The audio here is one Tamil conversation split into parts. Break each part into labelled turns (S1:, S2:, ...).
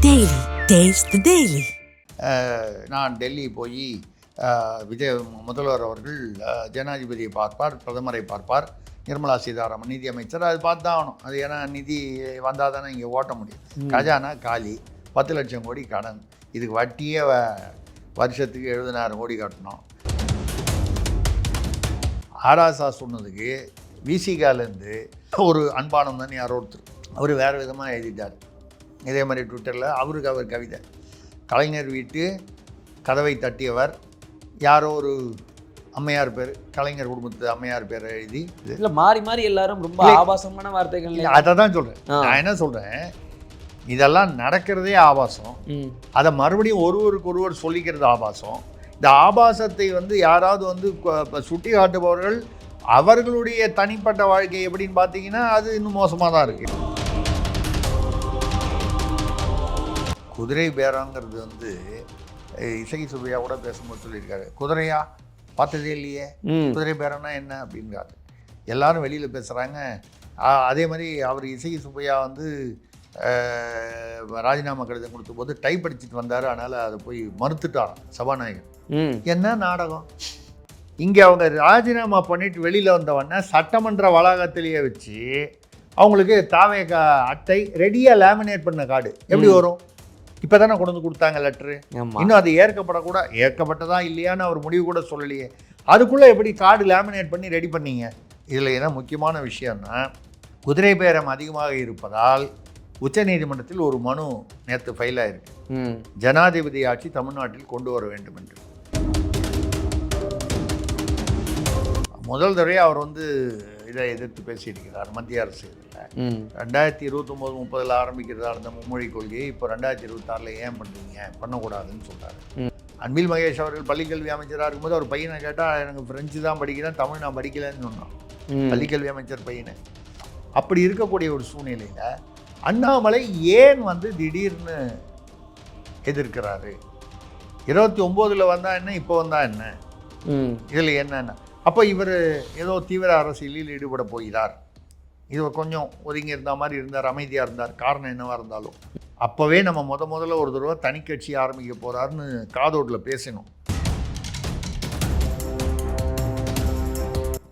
S1: Daily. Taste the Daily.
S2: நான் டெல்லி போய் முதல்வர் அவர்கள் ஜனாதிபதியை பார்ப்பார், பிரதமரை பார்ப்பார், நிர்மலா சீதாராமன் நிதி அமைச்சர். அது பார்த்து தான் ஆகணும். அது ஏன்னா நிதி வந்தால் தானே இங்கே ஓட்ட முடியும். கஜானா காலி, 10 லட்சம் கோடி கடன், இதுக்கு வட்டியே வருஷத்துக்கு 70,000 கோடி கட்டணும். ஆராசா சொன்னதுக்கு விசிகாலேருந்து ஒரு அன்பானம் தான் யாரோ ஒருத்தர் அவர் வேறு விதமாக எழுதிட்டார். இதே மாதிரி ட்விட்டரில் அவருக்கு அவர் கவிதை, கலைஞர் வீட்டு கதவை தட்டியவர் யாரோ ஒரு அம்மையார் பேர், கலைஞர் குடும்பத்து அம்மையார் பேரை எழுதி
S3: இல்லை மாறி மாறி எல்லாரும் ரொம்ப ஆபாசமான வார்த்தைகள்.
S2: அதை தான் சொல்கிறேன். நான் என்ன சொல்கிறேன், இதெல்லாம் நடக்கிறதே ஆபாசம். அதை மறுபடியும் ஒருவருக்கு ஒருவர் சொல்லிக்கிறது ஆபாசம். இந்த ஆபாசத்தை யாராவது சுட்டி காட்டுபவர்கள் அவர்களுடைய தனிப்பட்ட வாழ்க்கை எப்படின்னு பார்த்தீங்கன்னா அது இன்னும் மோசமாக தான் இருக்குது. குதிரை பேராங்கிறது இசை சுபையா கூட பேசும்போது சொல்லியிருக்காரு, குதிரையா பார்த்ததே இல்லையே, குதிரை பேரம்னா என்ன அப்படிங்கிறாரு. எல்லாரும் வெளியில் பேசுகிறாங்க. அதே மாதிரி அவர் இசை சுபையா ராஜினாமா கடிதம் கொடுத்த போது டைப் அடிச்சுட்டு வந்தார். அதனால் அதை போய் மறுத்துட்டாராம் சபாநாயகர். என்ன நாடகம்! இங்கே அவங்க ராஜினாமா பண்ணிட்டு வெளியில் வந்தவொடனே சட்டமன்ற வளாகத்திலேயே வச்சு அவங்களுக்கு தாவேகா அட்டை ரெடியாக லேமினேட் பண்ண கார்டு எப்படி வரும்? இப்போ தானே கொண்டு வந்து கொடுத்தாங்க லெட்ரு. இன்னும் அது ஏற்கப்பட்டதா இல்லையான்னு அவர் முடிவு கூட சொல்லலையே. அதுக்குள்ளே எப்படி கார்டு லேமினேட் பண்ணி ரெடி பண்ணீங்க? இதில் என்ன முக்கியமான விஷயம்னா, குதிரை பேரம் அதிகமாக இருப்பதால் உச்சநீதிமன்றத்தில் ஒரு மனு நேற்று ஃபைல் ஆயிருக்கு. ஜனாதிபதி ஆட்சி தமிழ்நாட்டில் கொண்டு வர வேண்டும் என்று. முதல் தடவை அவர் இதை எதிர்த்து பேசியிருக்கிறார் மத்திய அரசு. இதில் 2029-30 ஆரம்பிக்கிறதா இருந்த மும்மொழி கொள்கையை இப்போ 2026 ஏன் பண்ணுறீங்க, பண்ணக்கூடாதுன்னு சொல்கிறாரு. அன்பில் மகேஷ் அவர்கள் பள்ளிக்கல்வி அமைச்சராக இருக்கும்போது அவர் பையனை கேட்டால் எனக்கு ஃப்ரெஞ்சு தான் படிக்கிறேன், தமிழ் நான் படிக்கலைன்னு சொன்னான். பள்ளிக்கல்வி அமைச்சர் பையனை. அப்படி இருக்கக்கூடிய ஒரு சூழ்நிலையில் அண்ணாமலை ஏன் திடீர்னு எதிர்க்கிறாரு? 29 வந்தால் என்ன, இப்போ வந்தால் என்ன, இதில் என்னென்ன? அப்போ இவர் ஏதோ தீவிர அரசியலில் ஈடுபட போகிறார். இது கொஞ்சம் ஒதுங்கி இருந்த மாதிரி இருந்தார், அமைதியாக இருந்தார். காரணம் என்னவாக இருந்தாலும் அப்போவே நம்ம முதல்ல ஒரு தடவை தனி கட்சி ஆரம்பிக்க போகிறாருன்னு காதோட்டில் பேசணும்.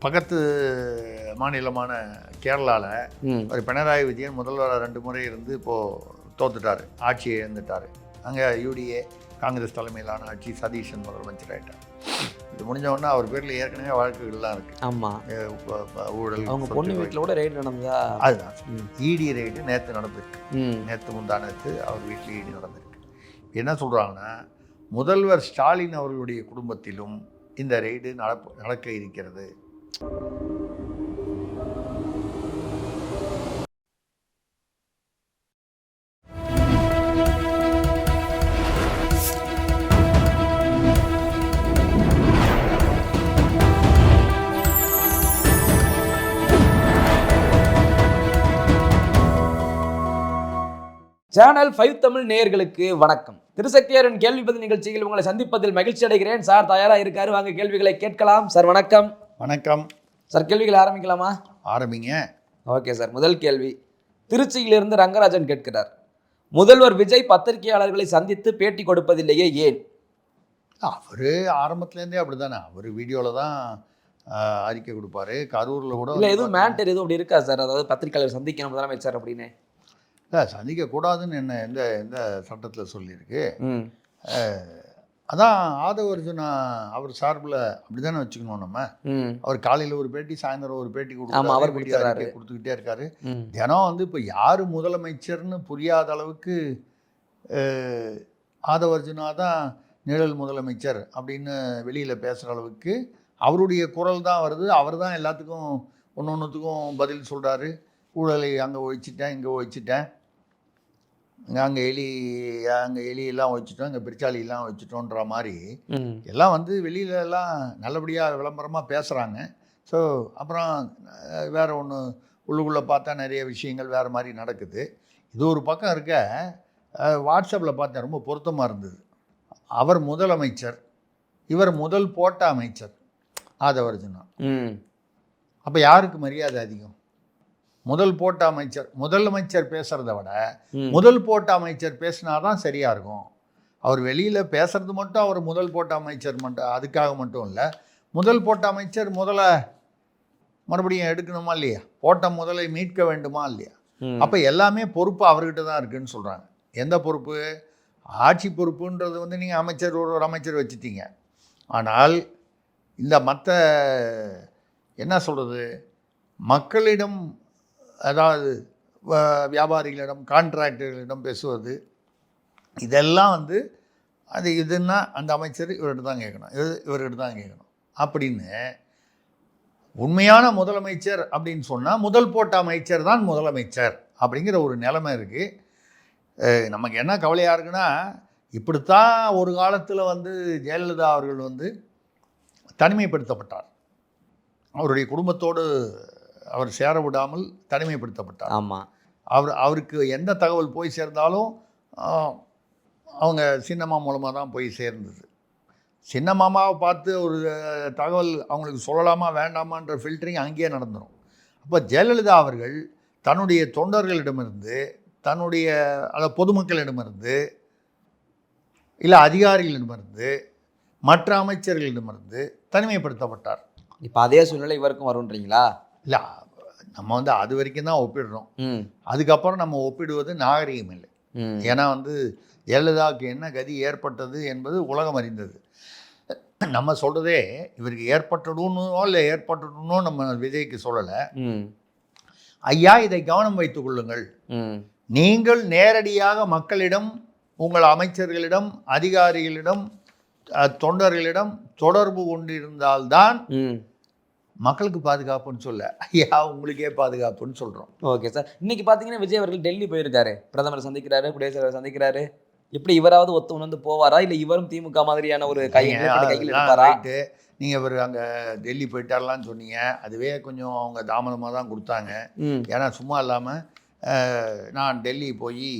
S2: பக்கத்து மாநிலமான கேரளாவில் ஒரு பினராயி விஜயன் முதல்வராக 2 முறை இருந்து இப்போது தோத்துட்டார், ஆட்சியை இழந்துட்டார். அங்கே யூடிஏ காங்கிரஸ் தலைமையிலான ஆட்சி, சதீஷன் முதலமைச்சர் ஆகிட்டார். இது முடிஞ்ச உடனே அவர் பேரில் ஏற்கனவே வழக்குகள்லாம் இருக்குது. ஆமாம், ஊழல். அவங்க பொண்ணு வீட்டில் கூட ரெய்டு நடந்ததா? அதுதான் இடி ரெய்டு நேற்று நடந்திருக்கு. நேற்று முந்தானத்து அவர் வீட்டில் இடி நடந்திருக்கு. என்ன சொல்கிறாங்கன்னா, முதல்வர் ஸ்டாலின் அவர்களுடைய குடும்பத்திலும் இந்த ரெய்டு நடக்க இருக்கிறது.
S3: சேனல் 5 தமிழ் நேயர்களுக்கு வணக்கம். திருசக்தியாரின் கேள்வி பதில் நிகழ்ச்சியில் உங்களை சந்திப்பதில் மகிழ்ச்சி அடைகிறேன். சார் தயாராக இருக்காரு, வாங்க கேள்விகளை கேட்கலாம். சார் வணக்கம்.
S2: வணக்கம்
S3: சார். கேள்விகளை ஆரம்பிக்கலாமா?
S2: ஆரம்பிங்க.
S3: Okay sir. முதல் கேள்வி திருச்சியிலிருந்து ரங்கராஜன் கேட்கிறார், முதல்வர் விஜய் பத்திரிகையாளர்களை சந்தித்து பேட்டி கொடுப்பதில்லையே, ஏன்?
S2: அவர் ஆரம்பத்துலேருந்தே அப்படி தானே, அவர் வீடியோவில் தான் அறிக்கை கொடுப்பாரு. கரூரில் கூட
S3: இல்லை எதுவும் மேட்டர் எதுவும் அப்படி இருக்கா சார்? அதாவது பத்திரிகையாளர் சந்திக்கணும் முதலமைச்சர் அப்படின்னு.
S2: சந்திக்கக்கூடாதுன்னு எந்த சட்டத்தில் சொல்லியிருக்கு? அதான் ஆதவ அர்ஜுனா அவர் சார்பில் அப்படி தானே வச்சுக்கணும். நம்ம அவர் காலையில் ஒரு பேட்டி, சாயந்தரம் ஒரு பேட்டி கொடுத்துக்கிட்டே இருக்காரு. தினம் இப்போ யார் முதலமைச்சர்னு புரியாத அளவுக்கு ஆதவ அர்ஜுனா தான் நிழல் முதலமைச்சர் அப்படின்னு வெளியில் பேசுகிற அளவுக்கு அவருடைய குரல் தான் வருது. அவர் தான் எல்லாத்துக்கும் ஒன்றுத்துக்கும் பதில் சொல்கிறாரு. ஊழலை அங்கே ஒழிச்சிட்டேன், இங்கே ஒழிச்சிட்டேன், அங்கே எலியெல்லாம் வச்சுட்டோம், இங்கே பிரிச்சாலியெல்லாம் வச்சுட்டோன்ற மாதிரி எல்லாம் வெளியிலலாம் நல்லபடியாக விளம்பரமாக பேசுகிறாங்க. ஸோ அப்புறம் வேறு ஒன்று உள்ளுக்குள்ளே பார்த்தா நிறைய விஷயங்கள் வேறு மாதிரி நடக்குது. இது ஒரு பக்கம் இருக்க. வாட்ஸ்அப்பில் பார்த்தேன், ரொம்ப பொருத்தமாக இருந்தது. அவர் முதலமைச்சர், இவர் முதல் போட்ட அமைச்சர் ஆதவ அர்ஜுனா. அப்போ யாருக்கு மரியாதை அதிகம்? முதல் போட்ட அமைச்சர் முதலமைச்சர் பேசுகிறத விட முதல் போட்ட அமைச்சர் பேசினாதான் சரியாக இருக்கும். அவர் வெளியில் பேசுறது மட்டும் அவர் முதல் போட்ட அமைச்சர் மட்டும் அதுக்காக மட்டும் இல்லை, முதல் போட்ட அமைச்சர் முதல்ல மறுபடியும் எடுக்கணுமா இல்லையா, போட்ட முதலை மீட்க வேண்டுமா இல்லையா. அப்போ எல்லாமே பொறுப்பு அவர்கிட்ட தான் இருக்குன்னு சொல்கிறாங்க. எந்த பொறுப்பு? ஆட்சி பொறுப்புன்றது வந்து நீங்கள் அமைச்சர் ஒரு அமைச்சர் வச்சுட்டீங்க. ஆனால் இந்த மற்ற என்ன சொல்கிறது, மக்களிடம் அதாவது வியாபாரிகளிடம் கான்ட்ராக்டர்களிடம் பேசுவது இதெல்லாம் வந்து அது இதுன்னா அந்த அமைச்சர் இவர்கிட்ட தான் கேட்கணும், இவர்கிட்ட தான் கேட்கணும் அப்படின்னு. உண்மையான முதலமைச்சர் அப்படின்னு சொன்னால் முதல் போட்ட அமைச்சர் தான் முதலமைச்சர் அப்படிங்கிற ஒரு நிலைமை இருக்குது. நமக்கு என்ன கவலையாக இருக்குன்னா, இப்படித்தான் ஒரு காலத்தில் வந்து ஜெயலலிதா அவர்கள் வந்து தனிமைப்படுத்தப்பட்டார். அவருடைய குடும்பத்தோடு அவர் சேர விடாமல் தனிமைப்படுத்தப்பட்டார்.
S3: ஆமாம்.
S2: அவருக்கு எந்த தகவல் போய் சேர்ந்தாலும் அவங்க சின்னம்மா மூலமாக தான் போய் சேர்ந்தது. சின்ன மாமாவை பார்த்து ஒரு தகவல் அவங்களுக்கு சொல்லலாமா வேண்டாமான்ற ஃபில்டரிங் அங்கேயே நடந்துடும். அப்போ ஜெயலலிதா அவர்கள் தன்னுடைய தொண்டர்களிடமிருந்து, தன்னுடைய பொதுமக்களிடமிருந்து, இல்லை அதிகாரிகளிடமிருந்து, மற்ற அமைச்சர்களிடமிருந்து தனிமைப்படுத்தப்பட்டார்.
S3: இப்போ அதே சூழ்நிலை இவருக்கும் வரும்ன்றீங்களா?
S2: இல்லை, நம்ம வந்து அது வரைக்கும் தான் ஒப்பிடுறோம். அதுக்கப்புறம் நம்ம ஒப்பிடுவது நாகரிகம் இல்லை. ஏன்னா வந்து ஜெயலலிதாவுக்கு என்ன கதி ஏற்பட்டது என்பது உலகம் அறிந்தது. நம்ம சொல்கிறதே இவருக்கு ஏற்பட்டுடனோ இல்லை ஏற்பட்டுடனோ நம்ம விஜய்க்கு சொல்லலை. ஐயா, இதை கவனம் வைத்துக் கொள்ளுங்கள். நீங்கள் நேரடியாக மக்களிடம், உங்கள் அமைச்சர்களிடம், அதிகாரிகளிடம், தொண்டர்களிடம் தொடர்பு கொண்டிருந்தால்தான் மக்களுக்கு பாதுகாப்புன்னு சொல்ல, ஐயா உங்களுக்கே பாதுகாப்புன்னு சொல்கிறோம்.
S3: Okay sir. இன்னைக்கு பார்த்தீங்கன்னா விஜய் அவர்கள் டெல்லி போயிருக்காரு, பிரதமரை சந்திக்கிறாரு, குடியரசுத் தலைவரை சந்திக்கிறாரு. இப்படி இவராவது ஒத்து உணர்ந்து போவாரா, இல்லை இவரும் திமுக மாதிரியான ஒரு கையில் இருப்பாரா?
S2: நீங்கள் இவர் அங்கே டெல்லி போயிட்டாரலான்னு சொன்னீங்க, அதுவே கொஞ்சம் அவங்க தாமதமாக தான் கொடுத்தாங்க. ஏன்னா சும்மா இல்லாமல் நான் டெல்லி போய்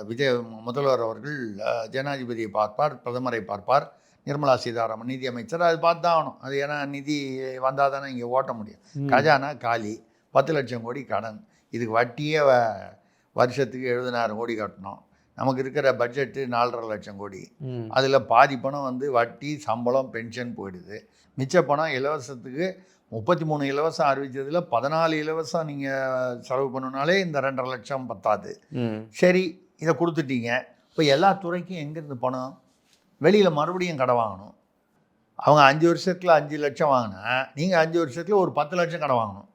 S2: விஜய் முதல்வர் அவர்கள் ஜனாதிபதியை பார்ப்பார், பிரதமரை பார்ப்பார், நிர்மலா சீதாராமன் நிதி அமைச்சர், அது பார்த்து தான் ஆகணும். அது ஏன்னா நிதி வந்தால் தானே இங்கே ஓட்ட முடியும். கஜானா காலி, 10 லட்சம் கோடி கடன், இதுக்கு வட்டியே வருஷத்துக்கு 70,000 கோடி கட்டணும். நமக்கு இருக்கிற பட்ஜெட்டு 4.5 லட்சம் கோடி. அதில் பாதி பணம் வந்து வட்டி, சம்பளம், பென்ஷன் போயிடுது. மிச்ச பணம் இலவசத்துக்கு 33 இலவசம் அறிவித்ததில் 14 இலவசம் நீங்கள் செலவு பண்ணனாலே இந்த 2.5 லட்சம் பத்தாது. சரி, இதை கொடுத்துட்டீங்க. இப்போ எல்லா துறைக்கும் எங்கேருந்து பணம்? வெளியில் மறுபடியும் கடை வாங்கணும். அவங்க 5 வருஷத்தில் 5 லட்சம் வாங்கினா நீங்கள் 5 வருஷத்தில் ஒரு 10 லட்சம் கடை வாங்கணும்.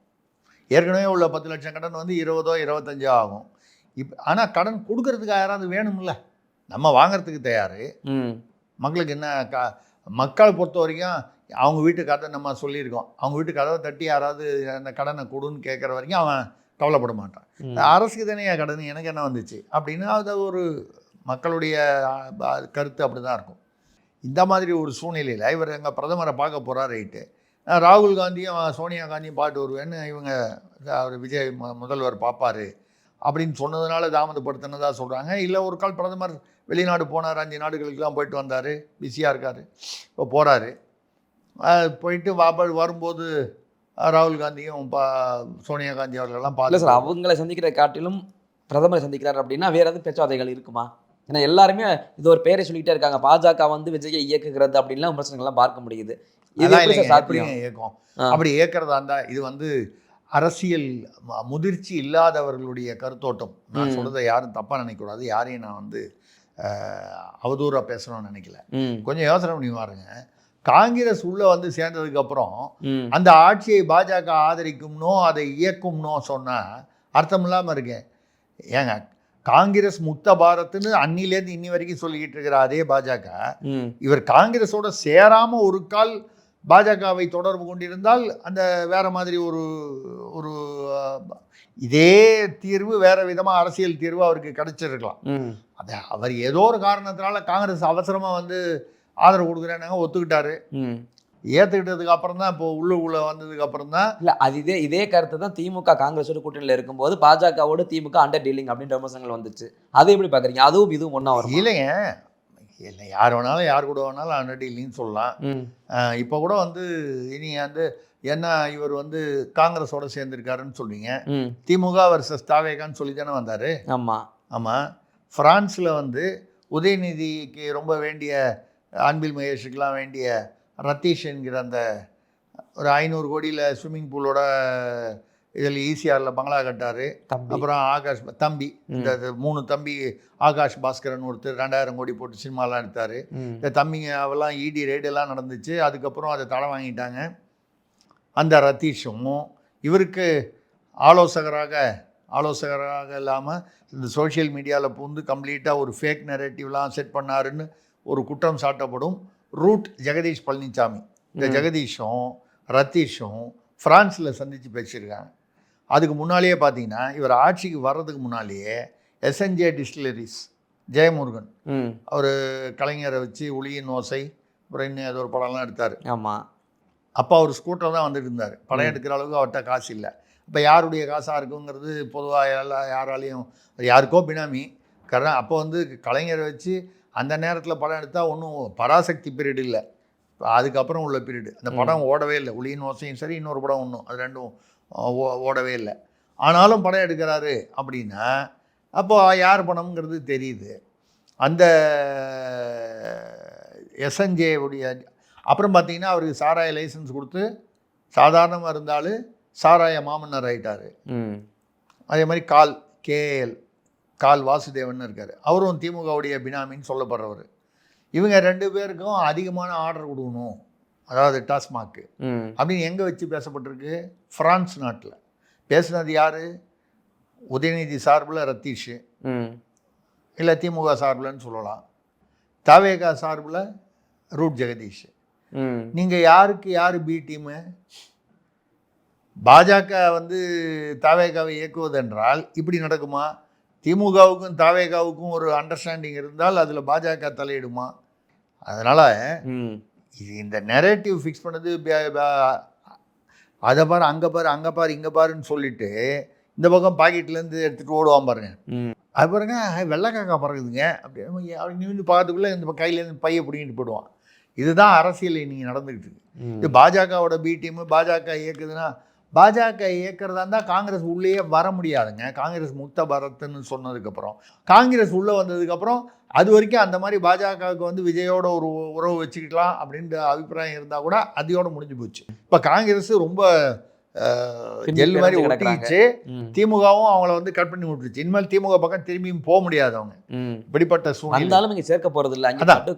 S2: ஏற்கனவே உள்ள 10 லட்சம் கடன் வந்து 20 25 ஆகும். ஆனால் கடன் கொடுக்கறதுக்கு யாராவது வேணும்ல, நம்ம வாங்கிறதுக்கு தயார். மக்களுக்கு என்ன மக்களை பொறுத்த வரைக்கும் அவங்க வீட்டு கதை நம்ம சொல்லியிருக்கோம், அவங்க வீட்டு கதவை தட்டி யாராவது அந்த கடனை கொடுன்னு கேட்குற வரைக்கும் அவன் கவலைப்பட மாட்டான். அரசுக்கு தானே கடன், எனக்கு என்ன வந்துச்சு அப்படின்னு அது ஒரு மக்களுடைய கருத்து அப்படி தான் இருக்கும். இந்த மாதிரி ஒரு சூழ்நிலையில் இவர் எங்கள் பிரதமரை பார்க்க போகிறார். ரைட்டு, ராகுல் காந்தியும் சோனியா காந்தியும் பாட்டு வருவேன்னு இவங்க அவர் விஜய் முதல்வர் பார்ப்பார் அப்படின்னு சொன்னதுனால தாமதப்படுத்தினதாக சொல்கிறாங்க. இல்லை, ஒரு கால் பிரதமர் வெளிநாடு போனார், 5 நாடுகளுக்கெல்லாம் போயிட்டு வந்தார், பிஸியாக இருக்கார். இப்போ போகிறாரு, போயிட்டு வரும்போது ராகுல் காந்தியும் சோனியா காந்தி அவர்களெல்லாம் பார்த்து
S3: சார் அவங்களை சந்திக்கிற காட்டிலும் பிரதமரை சந்திக்கிறார் அப்படின்னா வேறு எதுவும் பேச்சுவார்த்தைகள் இருக்குமா? ஏன்னா எல்லாருமே இது ஒரு பேரை சொல்லிக்கிட்டே இருக்காங்க, பாஜக வந்து விஜயை இயக்குகிறது அப்படின்லாம் விமர்சனங்கள்லாம் பார்க்க முடியுது.
S2: இயக்கம் அப்படி இயக்கிறதா இருந்தால் இது வந்து அரசியல் முதிர்ச்சி இல்லாதவர்களுடைய கருத்தோட்டம். நான் சொல்கிறத யாரும் தப்பாக நினைக்கக்கூடாது, யாரையும் நான் வந்து அவதூறாக பேசணும்னு நினைக்கல. கொஞ்சம் யோசனை பண்ணி பாருங்க. காங்கிரஸ் உள்ளே வந்து சேர்ந்ததுக்கப்புறம் அந்த ஆட்சியை பாஜக ஆதரிக்கும்னோ அதை இயக்கும்னோ சொன்னால் அர்த்தம் இல்லாமல் இருக்கேன். ஏங்க, காங்கிரஸ் முக்த பாரத்னு அன்னிலேருந்து இன்னி வரைக்கும் சொல்லிக்கிட்டு இருக்கிற அதே பாஜக இவர் காங்கிரஸோட சேராமல் ஒரு கால் பாஜகவை தொடர்பு கொண்டிருந்தால் அந்த வேற மாதிரி ஒரு ஒரு இதே தீர்வு வேற விதமாக அரசியல் தீர்வு அவருக்கு கிடைச்சிருக்கலாம். அதை அவர் ஏதோ ஒரு காரணத்தினால காங்கிரஸ் அவசரமாக வந்து ஆதரவு கொடுக்குறேன்னாங்க, ஒத்துக்கிட்டாரு. ஏற்றுக்கிட்டதுக்கு அப்புறம் தான் இப்போ உள்ள வந்ததுக்கு அப்புறம் தான்
S3: இல்லை அது இதே கருத்து தான் திமுக காங்கிரஸோட கூட்டணியில் இருக்கும்போது பாஜகவோட திமுக அண்டர் டீலிங் அப்படின்ற விமர்சனங்கள் வந்துச்சு. அதை எப்படி பார்க்குறீங்க? அதுவும் இதுவும் ஒன்றா வரும்
S2: இல்லைங்க. இல்லை, யார் வேணாலும் யார் கூட வேணாலும் அண்டர் டீலிங்னு சொல்லலாம். இப்போ கூட வந்து இனி வந்து ஏன்னா இவர் வந்து காங்கிரஸோட சேர்ந்திருக்காருன்னு சொல்றீங்க.
S3: ம்.
S2: திமுக வர்சஸ் தாவேகான்னு சொல்லி தானே வந்தார்.
S3: ஆமா.
S2: ஆமாம். ஃப்ரான்ஸில் வந்து உதயநிதிக்கு ரொம்ப வேண்டிய அன்பில் மகேஷுக்கெலாம் வேண்டிய ரத்தீஷ் என்கிற அந்த ஒரு 500 கோடியில் ஸ்விம்மிங் பூலோட இதில் ஈசிஆரில் பங்களா கட்டார்.
S3: தம்பி.
S2: அப்புறம் ஆகாஷ் தம்பி இந்த 3 தம்பி ஆகாஷ் பாஸ்கரன் ஒருத்தர் 2000 கோடி போட்டு சினிமாலாம் எடுத்தார்.
S3: ம்.
S2: இந்த தம்பிங்க அவெல்லாம் இடி ரெய்டெல்லாம் நடந்துச்சு. அதுக்கப்புறம் அதை தடை வாங்கிட்டாங்க. அந்த ரத்தீஷும் இவருக்கு ஆலோசகராக இல்லாமல் இந்த சோஷியல் மீடியாவில் புகுந்து கம்ப்ளீட்டாக ஒரு ஃபேக் நரேட்டிவ்லாம் செட் பண்ணாருன்னு ஒரு குற்றம் சாட்டப்படும் ரூட் ஜெகதீஷ் பழனிசாமி. இந்த ஜெகதீஷும் ரத்தீஷும் ஃப்ரான்ஸில் சந்தித்து பேசியிருக்காங்க. அதுக்கு முன்னாலேயே பார்த்தீங்கன்னா இவர் ஆட்சிக்கு வர்றதுக்கு முன்னாலேயே எஸ்என்ஜே டிஸ்டிலரிஸ் ஜெயமுருகன் அவர் கலைஞரை வச்சு ஒளியின் ஓசை அப்புறம் இன்னும் ஏதோ ஒரு படம்லாம் எடுத்தார்.
S3: ஆமாம்.
S2: அப்போ அவர் ஸ்கூட்டர் தான் வந்துட்டு இருந்தார். படம் எடுக்கிற அளவுக்கு அவர்கிட்ட காசு இல்லை. இப்போ யாருடைய காசாக இருக்குங்கிறது பொதுவாக யாராலையும் யாருக்கோ பினாமி அப்போ வந்து கலைஞரை வச்சு அந்த நேரத்தில் படம் எடுத்தால் ஒன்றும் பராசக்தி பீரியட் இல்லை, அதுக்கப்புறம் உள்ள பீரியடு. அந்த படம் ஓடவே இல்லை. ஒளியின் ஓசையும் சரி இன்னொரு படம் ஒன்றும், அது ரெண்டும் ஓடவே இல்லை. ஆனாலும் படம் எடுக்கிறாரு அப்படின்னா அப்போ யார் பணம்ங்கிறது தெரியுது. அந்த எஸ்என்ஜேவுடைய அப்புறம் பார்த்தீங்கன்னா அவருக்கு சாராய லைசன்ஸ் கொடுத்து சாதாரணமாக இருந்தாலும் சாராய மாமன்னர் ஆகிட்டார். அதே மாதிரி கால் வாசுதேவன் இருக்கார். அவரும் திமுகவுடைய பினாமின்னு சொல்லப்படுறவர். இவங்க 2 பேருக்கும் அதிகமான ஆர்டர் கொடுக்கணும், அதாவது டாஸ்மாக்கு அப்படின்னு எங்கே வச்சு பேசப்பட்டிருக்கு? ஃப்ரான்ஸ் நாட்டில். பேசுனது யார்? உதயநிதி சார்பில் ரத்தீஷ், இல்லை திமுக சார்பில்னு சொல்லலாம். தாவேகா சார்பில் ரூட் ஜெகதீஷ். நீங்கள் யாருக்கு யார் பி டீமு? பாஜக வந்து தாவேகாவை இயக்குவதென்றால் இப்படி நடக்குமா? திமுகவுக்கும் தாவேகாவுக்கும் ஒரு அண்டர்ஸ்டாண்டிங் இருந்தால் அதில் பாஜக தலையிடுமா? அதனால் இது இந்த நெரேட்டிவ் ஃபிக்ஸ் பண்ணது அதை பாரு அங்கே பாரு இங்கே பாருன்னு சொல்லிட்டு இந்த பக்கம் பாக்கெட்லேருந்து எடுத்துகிட்டு ஓடுவான் பாருங்க. அது பாருங்க வெள்ளைக்காக்கா பறகுதுங்க அப்படி நிமிந்து பார்த்துக்குள்ளே இந்த கையிலேருந்து பையை பிடிங்கிட்டு போயிடுவான். இதுதான் அரசியல் இன்னைக்கு நடந்துக்கிட்டு இருக்கு. இது பாஜகவோட பி டீமு. பாஜக இயக்குதுன்னா பாஜக இயக்கிறதா இருந்தால் காங்கிரஸ் உள்ளேயே வர முடியாதுங்க. காங்கிரஸ் முக்த பாரத்ன்னு சொன்னதுக்கப்புறம் காங்கிரஸ் உள்ளே வந்ததுக்கப்புறம் அது வரைக்கும் அந்த மாதிரி பாஜகவுக்கு வந்து விஜயோட ஒரு உறவு வச்சுக்கிக்கலாம் அப்படின்ற அபிப்பிராயம் இருந்தால் கூட அதையோட முடிஞ்சு போச்சு. இப்போ காங்கிரஸ் ரொம்ப ஜெல் மாதிரி ஒட்டிச்சு. திமுகவும் அவங்கள வந்து கட் பண்ணி விட்டுருச்சு. இனிமேல் திமுக பக்கம் திரும்பியும் போக முடியாது. அவங்க இப்படிப்பட்ட சூழ்நிலை
S3: இருந்தாலும் இங்கே சேர்க்க போறது இல்லை.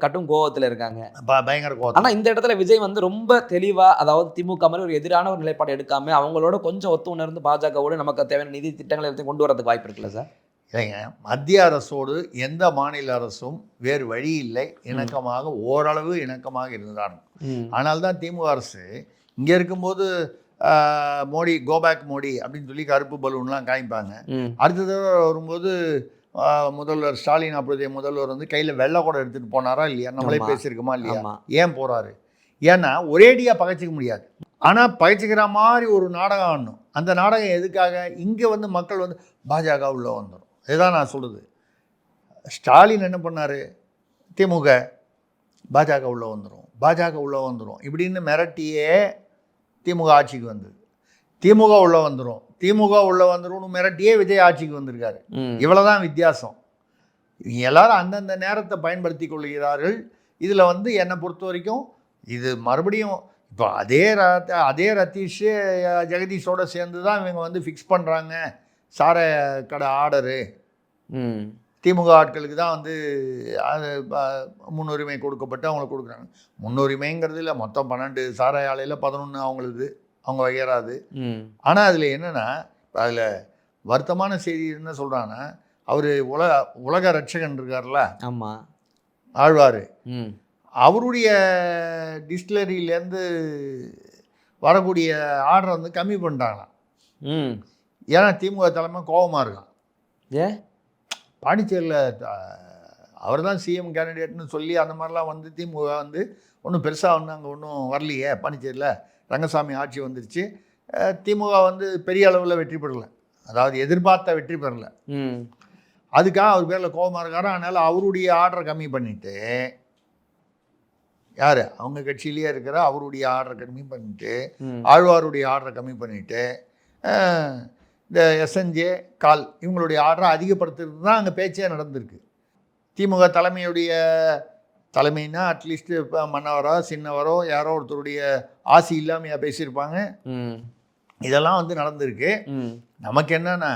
S3: கட்டும் கோவத்தில் இருக்காங்க,
S2: பயங்கர கோவம்.
S3: ஆனால் இந்த இடத்துல விஜய் வந்து ரொம்ப தெளிவா, அதாவது திமுக மாதிரி ஒரு எதிரான ஒரு நிலைப்பாடு எடுக்காம அவங்களோட கொஞ்சம் ஒத்து உணர்ந்து பாஜகவோடு நமக்கு தேவையான நிதி திட்டங்களை எடுத்து கொண்டு வரதுக்கு வாய்ப்பு இருக்குல்ல சார்?
S2: இல்லைங்க, மத்திய அரசோடு எந்த மாநில அரசும் வேறு வழி இல்லை, இணக்கமாக ஓரளவு இணக்கமாக இருந்தாங்க. ஆனால் தான் திமுக அரசு இங்கே இருக்கும்போது மோடி கோபேக் மோடி அப்படின்னு சொல்லி கருப்பு பலூன்லாம் காமிப்பாங்க. அடுத்த தடவை வரும்போது முதல்வர் ஸ்டாலின், அப்போதைய முதல்வர் வந்து கையில் வெள்ளை கூட எடுத்துகிட்டு போனாரா இல்லையா? நம்மளே பேசியிருக்கோமா இல்லையா? ஏன் போகிறாரு? ஏன்னா ஒரேடியாக பகைச்சிக்க முடியாது. ஆனால் பகைச்சிக்கிற மாதிரி ஒரு நாடகம் ஆடணும். அந்த நாடகம் எதுக்காக? இங்கே வந்து மக்கள் வந்து பாஜக உள்ளே வந்துடும். இதுதான் நான் சொல்லுது. ஸ்டாலின் என்ன பண்ணார்? திமுக பாஜக உள்ளே வந்துடும் இப்படின்னு மிரட்டியே திமுக ஆட்சிக்கு வந்தது. திமுக உள்ளே வந்துடும் மிரட்டியே விஜய் ஆட்சிக்கு வந்திருக்காரு. இவ்வளோதான் வித்தியாசம். இவங்க எல்லாரும் அந்தந்த நேரத்தை பயன்படுத்தி கொள்கிறார்கள். இதில் வந்து என்னை பொறுத்த வரைக்கும் இது மறுபடியும் இப்போ அதே ரத்தீஷ் ஜெகதீஷோட சேர்ந்து தான் இவங்க வந்து ஃபிக்ஸ் பண்ணுறாங்க சார கடை ஆர்டரு. திமுக ஆட்களுக்கு தான் வந்து அது முன்னுரிமை கொடுக்கப்பட்டு அவங்களுக்கு கொடுக்குறாங்க. முன்னுரிமைங்கிறது இல்லை, மொத்தம் 12 சாராய ஆலையில் 11 அவங்களுக்கு, அவங்க வகையறாது. ஆனால் அதில் என்னென்னா, அதில் வருத்தமான செய்தி என்ன சொல்கிறாங்கன்னா, அவர் உலக ரட்சகன் இருக்கார்ல, ஆமாம், ஆழ்வார், அவருடைய டிஸ்டிலரியிலேருந்து வரக்கூடிய ஆர்டரை வந்து கம்மி பண்ணிட்டாங்களாம். ஏன்னா திமுக தலைமை கோபமாக இருக்கான். பாண்டிச்சேரியில் அவர் தான் சிஎம் கேண்டிடேட்னு சொல்லி அந்த மாதிரிலாம் வந்து திமுக வந்து ஒன்றும் பெருசாக ஒன்றும் அங்கே ஒன்றும் வரலையே. பாண்டிச்சேரியில் ரங்கசாமி ஆட்சி வந்துருச்சு. திமுக வந்து பெரிய அளவில் வெற்றி பெறலை, அதாவது எதிர்பார்த்த வெற்றி பெறலை. அதுக்காக அவர் பேரில் கோபமாக இருக்காரு. அதனால் அவருடைய ஆர்டரை கம்மி பண்ணிவிட்டு யார் அவங்க கட்சியிலேயே இருக்கிற அவருடைய ஆர்டரை கம்மி பண்ணிட்டு, ஆழ்வாருடைய ஆர்டரை கம்மி பண்ணிவிட்டு, இந்த எஸ்என்ஜே கால் இவங்களுடைய ஆர்டரை அதிகப்படுத்துறது தான் அங்கே பேச்சே நடந்திருக்கு. திமுக தலைமைன்னா அட்லீஸ்ட் இப்போ மன்னவரோ சின்னவரோ யாரோ ஒருத்தருடைய ஆசி இல்லாமையா பேசியிருப்பாங்க. இதெல்லாம் வந்து நடந்திருக்கு. நமக்கு என்னன்னா,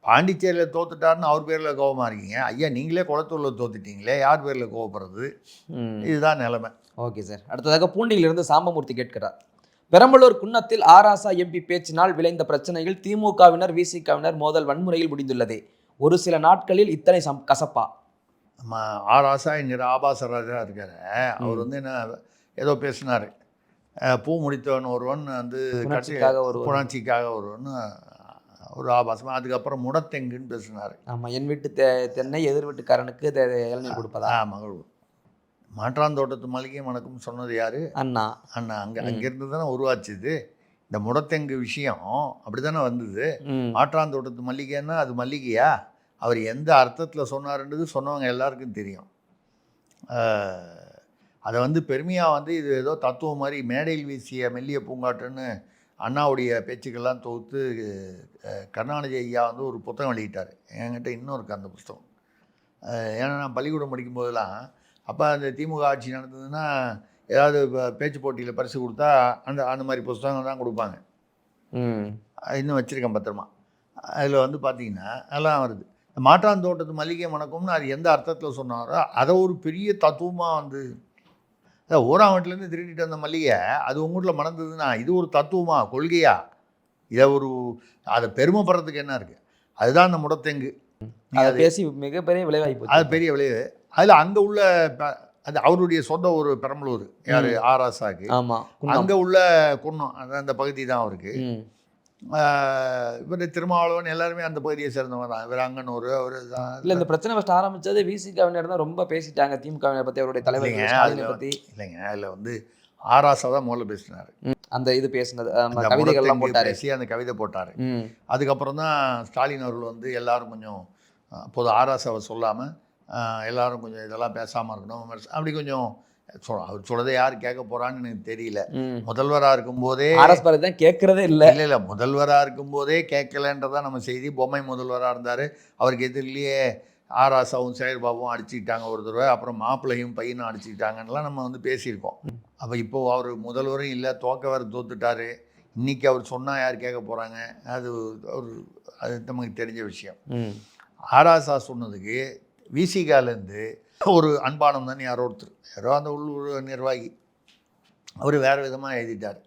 S2: பாண்டிச்சேரியில் தோத்துட்டாருன்னு அவர் பேரில் கோபமாக இருக்கீங்க. ஐயா நீங்களே குளத்தூரில் தோத்துட்டீங்களே, யார் பேரில் கோவப்படுறது? இதுதான் நிலைமை.
S3: Okay sir. அடுத்ததாக பூண்டியிலிருந்து சாம்பமூர்த்தி கேட்கிறார், பெரம்பலூர் குன்னத்தில் ஆராசா எம்பி பேச்சினால் விளைந்த பிரச்சனையில் திமுகவினர் விசிகவினர் மோதல் வன்முறையில் முடிந்துள்ளது. ஒரு சில நாட்களில் இத்தனை கசப்பா?
S2: ஆராசா என்கிற ஆபாச ராஜா இருக்கார். அவர் வந்து என்ன ஏதோ பேசினார், பூ முடித்தவன் ஒருவன் வந்து புணர்ச்சிக்காக ஒருவன் ஒரு ஆபாசமாக. அதுக்கப்புறம் முடத்தெங்குன்னு பேசினார்.
S3: ஆமாம், என் வீட்டு தென்னை எதிர் வீட்டுக்காரனுக்கு இளநீர் கொடுப்பதா?
S2: மகள் மாற்றாந்தோட்டத்து மளிகை வணக்கம் சொன்னது யார்? அண்ணா. அங்கேருந்து தானே உருவாச்சுது இந்த முடத்தெங்கு விஷயம். அப்படி தானே வந்தது. மாற்றாந்தோட்டத்து மல்லிகைன்னா அது மல்லிகையா? அவர் எந்த அர்த்தத்தில் சொன்னார்ன்றது சொன்னவங்க எல்லாருக்கும் தெரியும். அதை வந்து பெருமையாக வந்து இது ஏதோ தத்துவம் மாதிரி மேடையில் வீசிய மெல்லிய பூங்காற்றுன்னு அண்ணாவுடைய பேச்சுக்கள்லாம் தொகுத்து கருணாநிதி ஐயா வந்து ஒரு புத்தகம் வெளியிட்டார். என்கிட்ட இன்னும் இருக்குது அந்த புத்தகம். ஏன்னா நான் பள்ளிக்கூடம் படிக்கும்போதெல்லாம் அப்போ அந்த திமுக ஆட்சி நடந்ததுன்னா ஏதாவது பேச்சு போட்டியில் பரிசு கொடுத்தா அந்த மாதிரி புத்தகம் தான் கொடுப்பாங்க. இன்னும் வச்சுருக்கேன் பத்திரமா. அதில் வந்து பார்த்திங்கன்னா அதெல்லாம் வருது. மாற்றாந்தோட்டத்து மல்லிகை வணக்கம்னு அது எந்த அர்த்தத்தில் சொன்னாரோ அதை ஒரு பெரிய தத்துவமாக வந்து ஊராவட்டிலேருந்து திருடிட்டு வந்த மல்லிகை அது உங்கள் வீட்டில் மணந்ததுன்னா இது ஒரு தத்துவமா கொள்கையா? இதை அதை பெருமைப்படுறதுக்கு என்ன இருக்குது? அதுதான் அந்த முடத்தெங்கு.
S3: அதை பேசி மிகப்பெரிய விளைவாய்ப்பு.
S2: அது பெரிய விளைவு. அதில் அங்கே உள்ள அது அவருடைய சொந்த ஒரு பெரம்பலூர் யார் ஆராசாக்கு.
S3: ஆமாம்,
S2: அங்கே உள்ள குன்னம் அந்த பகுதி தான் அவருக்கு. இவர் திருமாவளவன் எல்லாருமே அந்த பகுதியை சேர்ந்தவங்க தான். இவர் அங்கனூர் அவர் தான்.
S3: இல்லை, இந்த பிரச்சனை ஃபஸ்ட் ஆரம்பித்தது விசிகவினர் தான். ரொம்ப பேசிட்டாங்க திமுகவினர் பற்றி, அவருடைய தலைவர் பற்றி.
S2: இல்லைங்க, அதில் வந்து ஆராசா தான் முதல்ல பேசினார்.
S3: அந்த இது பேசினது கவிதைகள்லாம் போட்டார்,
S2: அந்த கவிதை போட்டார். அதுக்கப்புறம் தான் ஸ்டாலின் அவர்கள் வந்து எல்லாரும் கொஞ்சம் அப்போது ஆராசாவை சொல்லாமல் எல்லாரும் கொஞ்சம் இதெல்லாம் பேசாமல் இருக்கணும் அப்படி கொஞ்சம் அவர் சொல்றதை யார் கேட்க போறான்னு எனக்கு தெரியல. முதல்வராக இருக்கும்போதே
S3: தான் கேட்கறதே இல்லை.
S2: இல்லை முதல்வராக இருக்கும்போதே கேட்கலன்றதான் நம்ம செய்தி. பொம்மை முதல்வராக இருந்தார். அவருக்கு எதிரிலேயே ஆராசாவும் சேகர்பாபுவும் அடிச்சுக்கிட்டாங்க ஒரு தடவை. அப்புறம் மாப்பிள்ளையும் பையனும் அடிச்சுக்கிட்டாங்கன்னெலாம் நம்ம வந்து பேசியிருக்கோம். அப்போ இப்போது அவர் முதல்வரும் இல்லை, தோக்கவர் தோத்துட்டார். இன்றைக்கி அவர் சொன்னால் யார் கேட்க போகிறாங்க? அது நமக்கு தெரிஞ்ச விஷயம். ஆராசா சொன்னதுக்கு விசிகாலேருந்து ஒரு அன்பானம் தான் யாரோ அந்த உள்ளூர் நிர்வாகி அவர் வேறு விதமாக எழுதிட்டார்.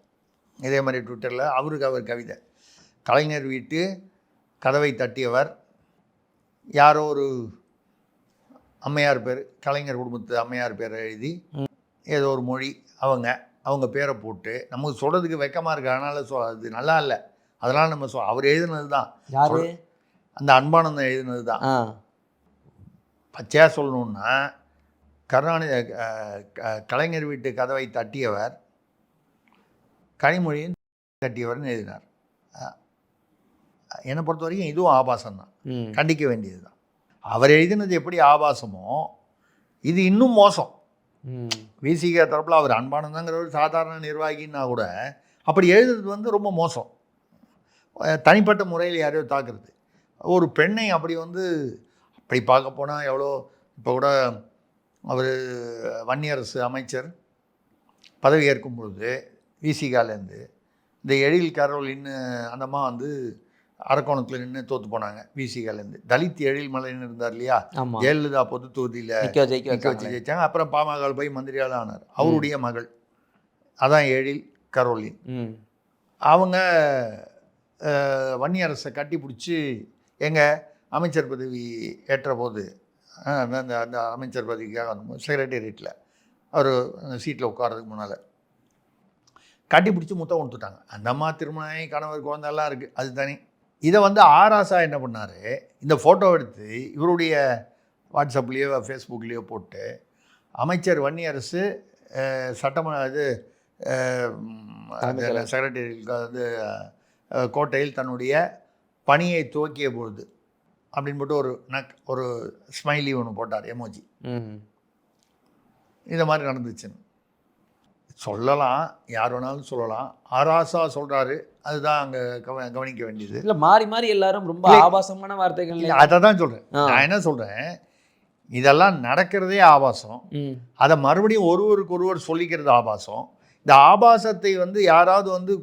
S2: இதே மாதிரி ட்விட்டரில் அவர் கவிதை, கலைஞர் வீட்டு கதவை தட்டியவர் யாரோ ஒரு அம்மையார் பேர், கலைஞர் குடும்பத்து அம்மையார் பேரை எழுதி ஏதோ ஒரு மொழி அவங்க பேரை போட்டு நமக்கு சொல்கிறதுக்கு வெக்கமாக இருக்குது. அதனால் அது நல்லா இல்லை. அதனால் நம்ம அவர் எழுதுனது தான்.
S3: யார்?
S2: அந்த அன்பானந்தம் எழுதுனது தான். பச்சையாக சொல்லணுன்னா கருணாநிதி கலைஞர் வீட்டு கதவை தட்டியவர் கனிமொழியின் தட்டியவர்னு எழுதினார். என்னை பொறுத்த வரைக்கும் இதுவும் ஆபாசம்தான், கண்டிக்க வேண்டியது தான். அவர் எழுதினது எப்படி ஆபாசமோ இது இன்னும் மோசம். விசிக தரப்பில் அவர் அன்பானந்தாங்கிற ஒரு சாதாரண நிர்வாகின்னா கூட அப்படி எழுதுறது வந்து ரொம்ப மோசம். தனிப்பட்ட முறையில் யாரையோ தாக்குறது. ஒரு பெண்ணை அப்படி வந்து அப்படி பார்க்க போனால் எவ்வளோ. இப்போ கூட அவர் வன்னியரசு அமைச்சர் பதவி ஏற்கும் பொழுது விசிகாலேருந்து இந்த எழில் கரோலின்னு அந்தம்மா வந்து அரக்கோணத்தில் நின்று தோற்று போனாங்க. விசிகாலேருந்து தலித் எழில் மலைன்னு இருந்தார் இல்லையா, ஜெயலலிதா பொது தொகுதியில் நிற்க வச்சு ஜெயிச்சாங்க. அப்புறம் பாமக போய் மந்திரியால் ஆனார். அவருடைய மகள் அதான் எழில் கரோலின். அவங்க வன்னியரசை கட்டி பிடிச்சி எங்கள் அமைச்சர் பதவி ஏற்ற போது அந்த அமைச்சர் பதவிக்காக வந்து செக்ரட்டேரியட்டில் அவர் அந்த சீட்டில் உட்காரதுக்கு முன்னால் கட்டி பிடிச்சி முத்தம் கொடுத்துட்டாங்க. அந்த அம்மா திருமணம் கணவர் குழந்தெல்லாம் இருக்குது, அது தனி. இதை வந்து ஆராசா என்ன பண்ணார், இந்த ஃபோட்டோ எடுத்து இவருடைய வாட்ஸ்அப்லேயோ ஃபேஸ்புக்லேயோ போட்டு அமைச்சர் வன்னியரசு சட்டமன்ற செக்ரட்டேரியட் வந்து கோட்டையில் தன்னுடைய பணியை துவக்கிய பொழுது அப்படின்னு போட்டு ஒரு ஸ்மைலி ஒன்று போட்டார், எமோஜி. இதை மாதிரி நடந்துச்சுன்னு சொல்லலாம், யார் வேணாலும் சொல்லலாம். ஆராசா சொல்றாரு, அதுதான் அங்க கவனிக்க வேண்டியது.
S3: இல்ல மாறி எல்லாரும் ரொம்ப ஆபாசமான வார்த்தைகள்.
S2: அதை தான் சொல்றேன். நான் என்ன சொல்றேன், இதெல்லாம் நடக்கிறதே ஆபாசம். அதை மறுபடியும் ஒருவருக்கு ஒருவர் சொல்லிக்கிறது ஆபாசம். இந்த ஆபாசத்தை வந்து யாராவது வந்து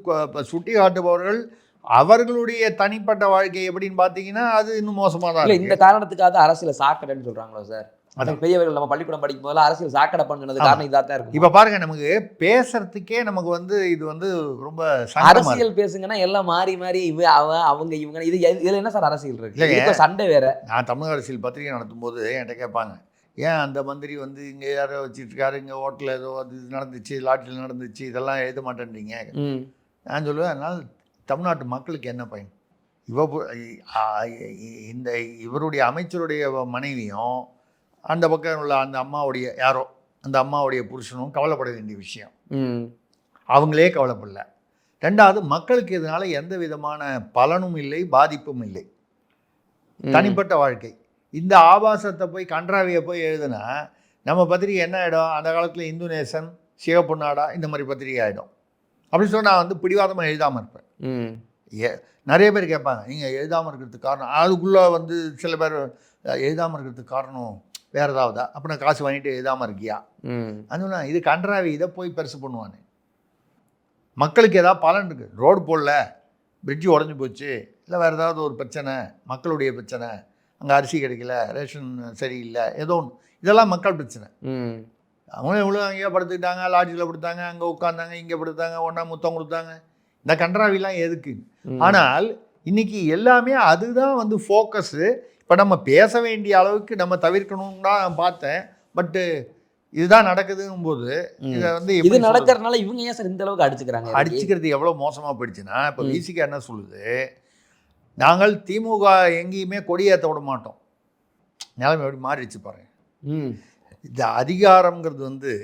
S2: சுட்டி காட்டுபவர்கள் அவர்களுடைய தனிப்பட்ட வாழ்க்கை எப்படின்னு பார்த்தீங்கன்னா அது இன்னும் மோசமாக தான் இருக்கு.
S3: இந்த காரணத்துக்காக அரசியல் சாக்கடைன்னு சொல்றாங்களோ சார்? அதான் பெரியவர்கள் நம்ம பள்ளிக்கூடம் படிக்கும் போதெல்லாம் அரசியல் சாக்கடை பண்ணுறது காரணம் இதாக தான் இருக்கும்.
S2: இப்போ பாருங்க, நமக்கு பேசுறதுக்கே நமக்கு வந்து இது வந்து ரொம்ப
S3: அரசியல் பேசுங்கன்னா எல்லாம் மாறி அவங்க இவங்க இது இதில் என்ன சார் அரசியல் இருக்கு? சண்டை வேற. நான்
S2: தமிழ் அரசியல் பத்திரிகை நடத்தும் போது என்கிட்ட கேட்பாங்க, ஏன் அந்த மந்திரி வந்து இங்கே யாரோ வச்சுட்டு இருக்காரு, இங்கே ஹோட்டலில் ஏதோ அது நடந்துச்சு, லாட்டில் நடந்துச்சு, இதெல்லாம் எழுத மாட்டேன்றீங்க. நான் சொல்லுவேன், அதனால் தமிழ்நாட்டு மக்களுக்கு என்ன பயன்? இந்த இவருடைய அமைச்சருடைய மனைவியும் அந்த பக்கம் உள்ள அந்த அம்மாவுடைய யாரோ அந்த அம்மாவுடைய புருஷனும் கவலைப்பட வேண்டிய விஷயம். அவங்களே கவலைப்படல. ரெண்டாவது, மக்களுக்கு இதனால எந்த விதமான பலனும் இல்லை, பாதிப்பும் இல்லை. தனிப்பட்ட வாழ்க்கை. இந்த ஆபாசத்தை போய் கன்றாவியை போய் எழுதுனா நம்ம பத்திரிகை என்ன ஆகிடும்? அந்த காலத்தில் இந்து நேசன், சிவப்பு நாடா, இந்த மாதிரி பத்திரிகை ஆகிடும். அப்படி சொன்னால் நான் வந்து பிடிவாதமாக எழுதாமல் இருப்பேன். நிறைய பேர் கேட்பாங்க, நீங்கள் எழுதாமல் இருக்கிறதுக்கு காரணம், அதுக்குள்ளே வந்து சில பேர் எழுதாமல் இருக்கிறதுக்கு காரணம் வேறு ஏதாவதா, அப்படின்னா காசு வாங்கிட்டு எழுதாமல் இருக்கியா? அதுனா இது கன்றாவி, இதை போய் பெருசு பண்ணுவானே. மக்களுக்கு ஏதாவது பலன் இருக்குது, ரோடு போடல, பிரிட்ஜு உடஞ்சி போச்சு, இல்லை வேறு ஏதாவது ஒரு பிரச்சனை, மக்களுடைய பிரச்சனை, அங்கே அரிசி கிடைக்கல, ரேஷன் சரியில்லை, ஏதோ ஒன்று, இதெல்லாம் மக்கள் பிரச்சனை. அவங்க எவ்வளோ அங்கேயே படுத்துக்கிட்டாங்க, லாட்ஜில் படுத்தாங்க, அங்கே உட்காந்தாங்க, இங்கே படுத்தாங்க, ஒன்றா முத்தம் கொடுத்தாங்க, இந்த கன்றாவிலாம் எதுக்கு? ஆனால் இன்றைக்கி எல்லாமே அதுதான் வந்து ஃபோக்கஸு. இப்போ நம்ம பேச வேண்டிய அளவுக்கு நம்ம தவிர்க்கணும்னு தான் நான் பார்த்தேன். பட்டு இதுதான் நடக்குதுங்கும் போது இதை வந்து
S3: இது நடக்கிறதுனால இவங்க ஏன் சார் இந்த அளவுக்கு
S2: அடிச்சுக்கிறது எவ்வளோ மோசமாக போயிடுச்சுன்னா, இப்போ விசிகா என்ன சொல்லுது, நாங்கள் திமுக எங்கேயுமே கொடியேற்ற விட மாட்டோம். நிலைமை எப்படி மாறிடுச்சு பாருங்க. இந்த அதிகாரம்ங்கிறது வந்து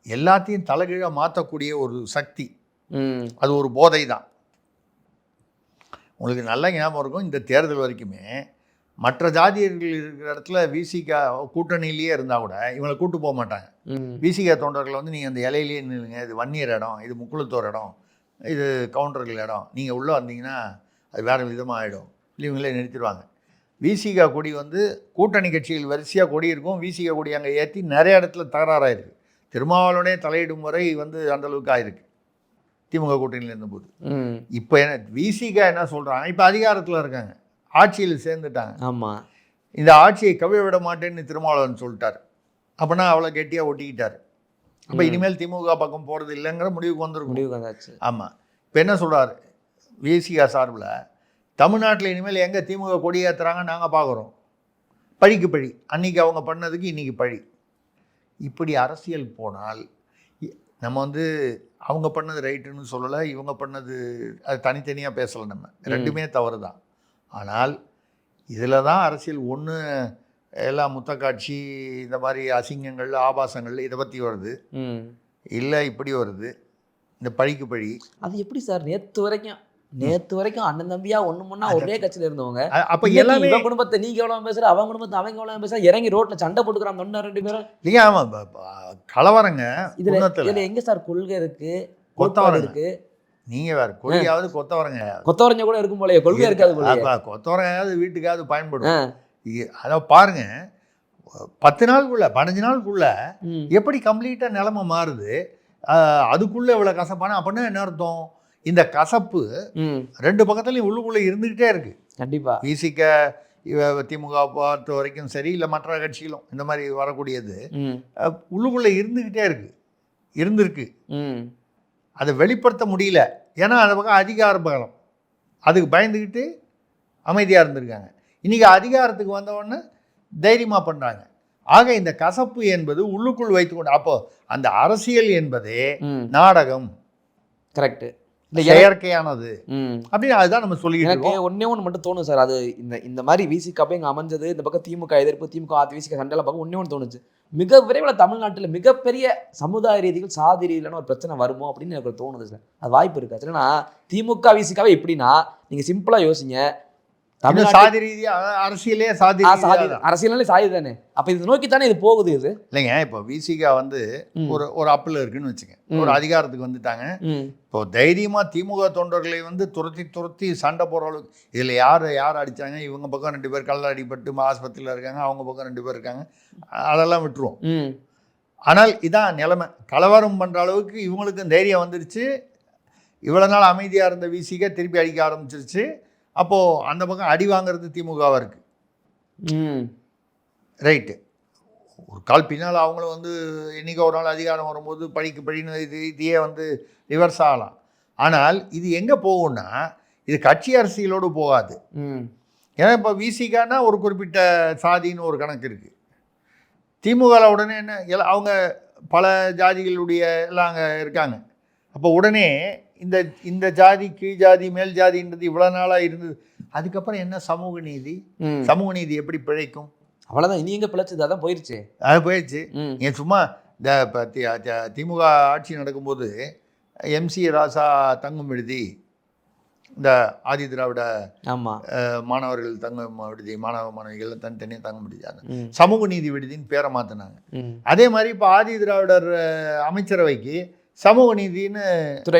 S2: எல்லாத்தையும் தலைகீழாக மாற்றக்கூடிய ஒரு சக்தி. அது ஒரு போதை தான். உங்களுக்கு நல்ல ஞாபகம் இருக்கும், இந்த தேர்தல் வரைக்குமே மற்ற ஜாதியர்கள் இருக்கிற இடத்துல விசிகா கூட்டணியிலேயே இருந்தால் கூட இவங்களை கூட்டு போக மாட்டாங்க. விசிகா தொண்டர்களை வந்து நீங்கள் அந்த இலையிலேயே நில்லுங்க, இது வன்னியர் இடம், இது முக்குளத்தோர் இடம், இது கவுண்டர்கள் இடம், நீங்கள் உள்ளே வந்தீங்கன்னா அது வேறு விதமாக ஆகிடும், இல்லை இவங்களே நிறுத்திடுவாங்க. விசிகா கொடி வந்து கூட்டணி கட்சிகள் வரிசையாக கொடி இருக்கும், விசிகா கொடி அங்கே ஏற்றி நிறைய இடத்துல தகராறாயிருக்கு. திருமாவளவனே தலையிடும் முறை வந்து அந்தளவுக்கு ஆயிருக்கு திமுக கூட்டணியில் இருந்தபோது. இப்போ என்ன விசிகா என்ன சொல்கிறாங்க, இப்போ அதிகாரத்தில் இருக்காங்க, ஆட்சியில் சேர்ந்துட்டாங்க.
S3: ஆமாம்,
S2: இந்த ஆட்சியை கவிழ விட மாட்டேன்னு திருமாவளவன் சொல்லிட்டார். அப்படின்னா அவ்வளோ கெட்டியாக ஒட்டிக்கிட்டார். அப்போ இனிமேல் திமுக பக்கம் போகிறது இல்லைங்கிற முடிவுக்கு வந்துருக்கும். ஆமாம், இப்போ என்ன சொல்கிறார் விசிகா சார்பில், தமிழ்நாட்டில் இனிமேல் எங்கே திமுக கொடி ஏற்றுறாங்க நாங்கள் பார்க்குறோம், பழிக்கு பழி, அன்றைக்கி அவங்க பண்ணதுக்கு இன்றைக்கி பழி. இப்படி அரசியல் போனால் நம்ம வந்து அவங்க பண்ணது ரைட்டுன்னு சொல்லலை, இவங்க பண்ணது அது தனித்தனியாக பேசலை, நம்ம ரெண்டுமே தவறு தான். ஆனால் இதில் தான் அரசியல் ஒன்று எல்லாம் முத்தக்காட்சி, இந்த மாதிரி அசிங்கங்கள், ஆபாசங்கள் இதை பற்றி வருது, இல்லை இப்படி வருது, இந்த பழிக்கு பழி.
S3: அது எப்படி சார்? நேற்று வரைக்கும் அண்ணன் தம்பியா ஒன்று முன்னா ஒரே கட்சியில் இருந்தவங்க,
S2: அப்போ எல்லாமே
S3: குடும்பத்தை நீங்க எவ்வளோ பேசுற, அவங்க குடும்பத்தை அவங்க எவ்வளோ பேசுற, இறங்கி ரோட்டில் சண்டை போட்டுக்கிறாங்க தொண்டை ரெண்டு பேரும்.
S2: இல்லையா? ஆமாம், கலவரங்க.
S3: இதில் எங்கே சார் கொள்கை இருக்கு, கோட்பாடு இருக்கு?
S2: நீங்கள் வேறு கொடியாவது
S3: கொத்தவரங்க கூட இருக்கும் போலயே, கொள்கை இருக்காது போல.
S2: கொத்தவரங்காவது வீட்டுக்காவது பயன்படும். அதை பாருங்க, 10 நாளுக்குள்ள 15 நாளுக்குள்ள எப்படி கம்ப்ளீட்டாக நிலைமை மாறுது. அதுக்குள்ளே இவ்வளோ கசப்பான அப்படின்னா என்ன அர்த்தம்? இந்த கசப்பு ரெண்டு பக்கத்துலையும் உள்ளுக்குள்ளே இருந்துக்கிட்டே இருக்கு.
S3: கண்டிப்பாக
S2: விசிக திமுக பொறுத்த வரைக்கும் சரி, இல்லை மற்ற கட்சிகளும் இந்த மாதிரி வரக்கூடியது உள்ளுக்குள்ளே இருந்திருக்கு. அதை வெளிப்படுத்த முடியல, ஏன்னா அந்த பக்கம் அதிகார பலம், அதுக்கு பயந்துக்கிட்டு அமைதியாக இருந்திருக்காங்க. இன்றைக்கி அதிகாரத்துக்கு வந்தவொடனே தைரியமாக பண்ணுறாங்க. ஆக இந்த கசப்பு என்பது உள்ளுக்குள் வைத்துக்கொண்டு, அப்போ அந்த அரசியல் என்பதே நாடகம்,
S3: கரெக்டு,
S2: செயற்கையானது அப்படின்னு அதுதான் நம்ம சொல்லிக்கிட்டு இருக்கோம்.
S3: ஒன்னே ஒன்று மட்டும் தோணும் சார், அது இந்த மாதிரி விசிகா இங்கே அமைஞ்சது, இந்த பக்கம் திமுக எதிர்ப்பு, திமுக விசிகா சண்டையில் பார்க்க ஒன்னே ஒன்று தோணுச்சு, மிக விரைவில் தமிழ்நாட்டில் மிகப்பெரிய சமுதாய ரீதிகள், சாதி ரீதியிலான ஒரு பிரச்சனை வருமோ அப்படின்னு எனக்கு தோணுது சார். அது வாய்ப்பு இருக்கா? ஏன்னா திமுக விசிகாவே எப்படின்னா, நீங்கள் சிம்பிளாக யோசிங்க, தமிழ்நாட்டு
S2: சாதி ரீதியா அரசியலே சாதி ரீதியா தான்.
S3: அரசியலே சாதி தானே. அப்ப இது நோக்கி தானே இது போகுது. இது
S2: இல்லைங்க. இப்போ விசிகா வந்து ஒரு அப்பில் இருக்குன்னு வச்சுங்க, ஒரு அதிகாரத்துக்கு வந்துட்டாங்க. இப்போ தைரியமா திமுக தொண்டர்களை வந்து துரத்தி சண்டை போடுற அளவுக்கு, இதில் யார் அடித்தாங்க, இவங்க பக்கம் 2 பேர் கல்ல அடிபட்டு ஆஸ்பத்திரியில் இருக்காங்க, அவங்க பக்கம் 2 பேர் இருக்காங்க, அதெல்லாம் விட்டுருவோம். ஆனால் இதான் நிலைமை. கலவரம் பண்ணுற அளவுக்கு இவங்களுக்கும் தைரியம் வந்துருச்சு. இவ்வளோ நாள் அமைதியாக இருந்த விசிகா திருப்பி அடிக்க ஆரம்பிச்சிருச்சு. அப்போது அந்த பக்கம் அடி வாங்கிறது திமுகவாக இருக்குது. ரைட்டு. ஒரு கால் பின்னால் அவங்களும் வந்து என்றைக்கு ஒரு நாள் அதிகாரம் வரும்போது படின்னு இதையே வந்து ரிவர்ஸ் ஆகலாம். ஆனால் இது எங்கே போகும்னா, இது கட்சி அரசியலோடு போகாது. ஏன்னா இப்போ விசிகானா ஒரு குறிப்பிட்ட சாதின்னு ஒரு கணக்கு இருக்குது. திமுகவில் உடனே என்ன, அவங்க பல ஜாதிகளுடைய எல்லாம் அங்கே இருக்காங்க. அப்போ உடனே இந்த ஜாதி கீழ் ஜாதி மேல் ஜாதின்றது இவ்வளோ நாளாக இருந்தது. அதுக்கப்புறம் என்ன சமூக நீதி? சமூக நீதி எப்படி பிழைக்கும்?
S3: அவ்வளோதான். இனி எங்கே பிழைச்சது? அதான் போயிடுச்சு. அது
S2: போயிடுச்சு. ஏன் சும்மா இந்த இப்போ திமுக ஆட்சி நடக்கும்போது MC ராசா தங்கும் விடுதி, இந்த ஆதி திராவிட மாணவர்கள் தங்கும் விடுதி, மாணவிகள் தனித்தனியாக தங்கும் விடுதி, அந்த சமூக நீதி விடுதின்னு பேரை மாற்றினாங்க. அதே மாதிரி இப்போ ஆதி திராவிடர் அமைச்சரவைக்கு சமூக நீதினு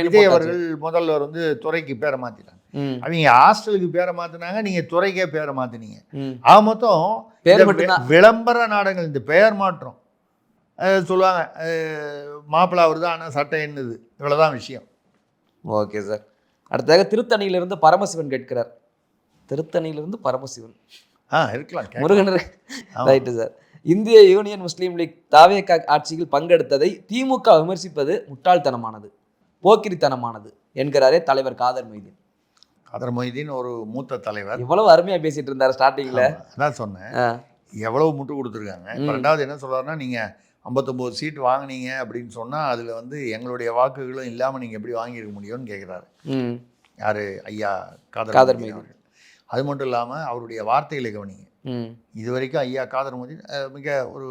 S2: விஜய் அவர்கள் முதல்வர் வந்து துறைக்கு பேரை மாற்றினாங்க. அவங்க ஹாஸ்டலுக்கு பேரை மாற்றினாங்க, நீங்கள் துறைக்கே பேரை மாற்றினீங்க. ஆக மொத்தம் விளம்பர நாடகங்கள், இந்த பெயர் மாற்றம் சொல்லுவாங்க. மாப்பிள்ளை வருது ஆனால் சட்டை என்னது, இவ்வளோதான் விஷயம்.
S3: Okay sir. அடுத்ததாக திருத்தணியிலிருந்து பரமசிவன் கேட்கிறார். திருத்தணியிலிருந்து பரமசிவன்
S2: இருக்கலாம்,
S3: Murugan. Right sir. Indian Union Muslim League TVK ஆட்சியில் பங்கெடுத்ததை திமுக விமர்சிப்பது முட்டாள்தனமானது, போக்கிரித்தனமானது என்கிறாரே தலைவர் காதர் மொய்தீன்.
S2: காதர் மொய்தீன் ஒரு மூத்த தலைவர்.
S3: இவ்வளவு அருமையா பேசிட்டு இருந்தார் ஸ்டார்டிங்ல.
S2: அதான் சொன்னேன், எவ்வளவு முட்டு கொடுத்துருக்காங்க. ரெண்டாவது என்ன சொல்றாருன்னா, நீங்க 59 சீட் வாங்கினீங்க அப்படின்னு சொன்னால் அதில் வந்து எங்களுடைய வாக்குகளும் இல்லாமல் நீங்கள் எப்படி வாங்கியிருக்க முடியும்னு கேட்குறாரு. யார்? ஐயா காதர் மொய்தீன் அவர்கள். அது மட்டும் இல்லாமல் அவருடைய வார்த்தைகளை கவனிங்க. இது வரைக்கும் ஐயா காதர் மொய்தீன் மிக ஒரு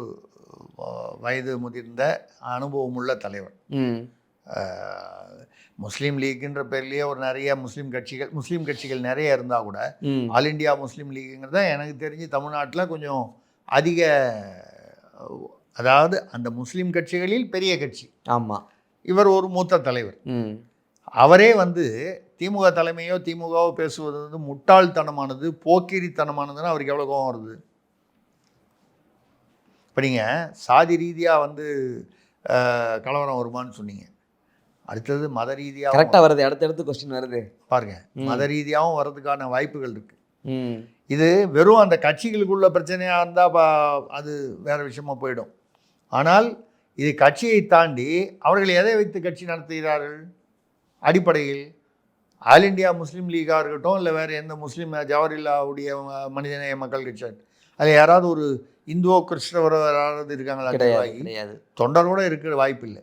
S2: வயது முதிர்ந்த அனுபவமுள்ள தலைவர். முஸ்லீம் லீக்குன்ற பேர்லேயே ஒரு நிறைய முஸ்லீம் கட்சிகள் நிறைய இருந்தால் கூட ஆல் இண்டியா முஸ்லீம் லீக்குங்கிறது தான் எனக்கு தெரிஞ்சு தமிழ்நாட்டில் கொஞ்சம் அதிக, அதாவது அந்த முஸ்லீம் கட்சிகளில் பெரிய கட்சி.
S3: ஆமாம்.
S2: இவர் ஒரு மூத்த தலைவர். அவரே வந்து திமுக தலைமையோ திமுகவோ பேசுவது வந்து முட்டாள்தனமானது, போக்கிரித்தனமானதுன்னு அவருக்கு எவ்வளோ கோபம் வருது. இப்போ நீங்கள் சாதி ரீதியாக வந்து கலவரம் வருமானு சொன்னீங்க. அடுத்தது மத ரீதியாக
S3: கரெக்டாக வருது. அடுத்தடுத்து கொஸ்டின் வருது
S2: பாருங்க. மத ரீதியாகவும் வர்றதுக்கான வாய்ப்புகள் இருக்குது. இது வெறும் அந்த கட்சிகளுக்குள்ள பிரச்சனையாக இருந்தால் அது வேறு விஷயமா போயிடும். ஆனால் இது கட்சியை தாண்டி அவர்கள் எதை வைத்து கட்சி நடத்துகிறார்கள்? அடிப்படையில் ஆல் இண்டியா முஸ்லீம் லீகாக இருக்கட்டும், இல்லை வேறு எந்த முஸ்லீம் ஜவஹர்லாவுடைய மனிதநேய மக்கள் கட்சி, அதில் யாராவது ஒரு இந்துவோ கிறிஸ்தவரோ யாராவது இருக்காங்களா?
S3: கிடையாது.
S2: தொண்டரோட இருக்கிற வாய்ப்பு இல்லை.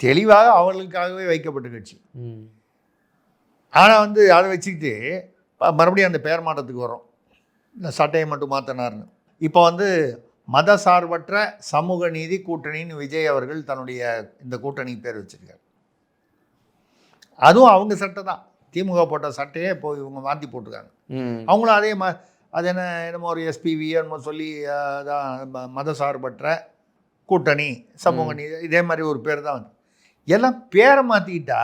S2: தெளிவாக அவர்களுக்காகவே வைக்கப்பட்ட கட்சி. ஆனால் வந்து அதை வச்சுக்கிட்டு மறுபடியும் அந்த பெயர் மாற்றத்துக்கு வரும். இந்த சட்டையை மட்டும் மாற்றினார்னு. இப்போ வந்து மத சார்பற்ற சமூக நீதி கூட்டணின்னு விஜய் அவர்கள் தன்னுடைய இந்த கூட்டணி பேர் வச்சிருக்காரு. அதுவும் அவங்க சட்டை தான். திமுக போட்ட சட்டையே இப்போ இவங்க மாற்றி போட்டிருக்காங்க. அவங்களும் அதே அது என்னமோ ஒரு SPV என்னமோ சொல்லி அதான் மத சார்பற்ற கூட்டணி சமூக நீதி, இதே மாதிரி ஒரு பேர் தான் வந்து. எல்லாம் பேரை மாற்றிக்கிட்டா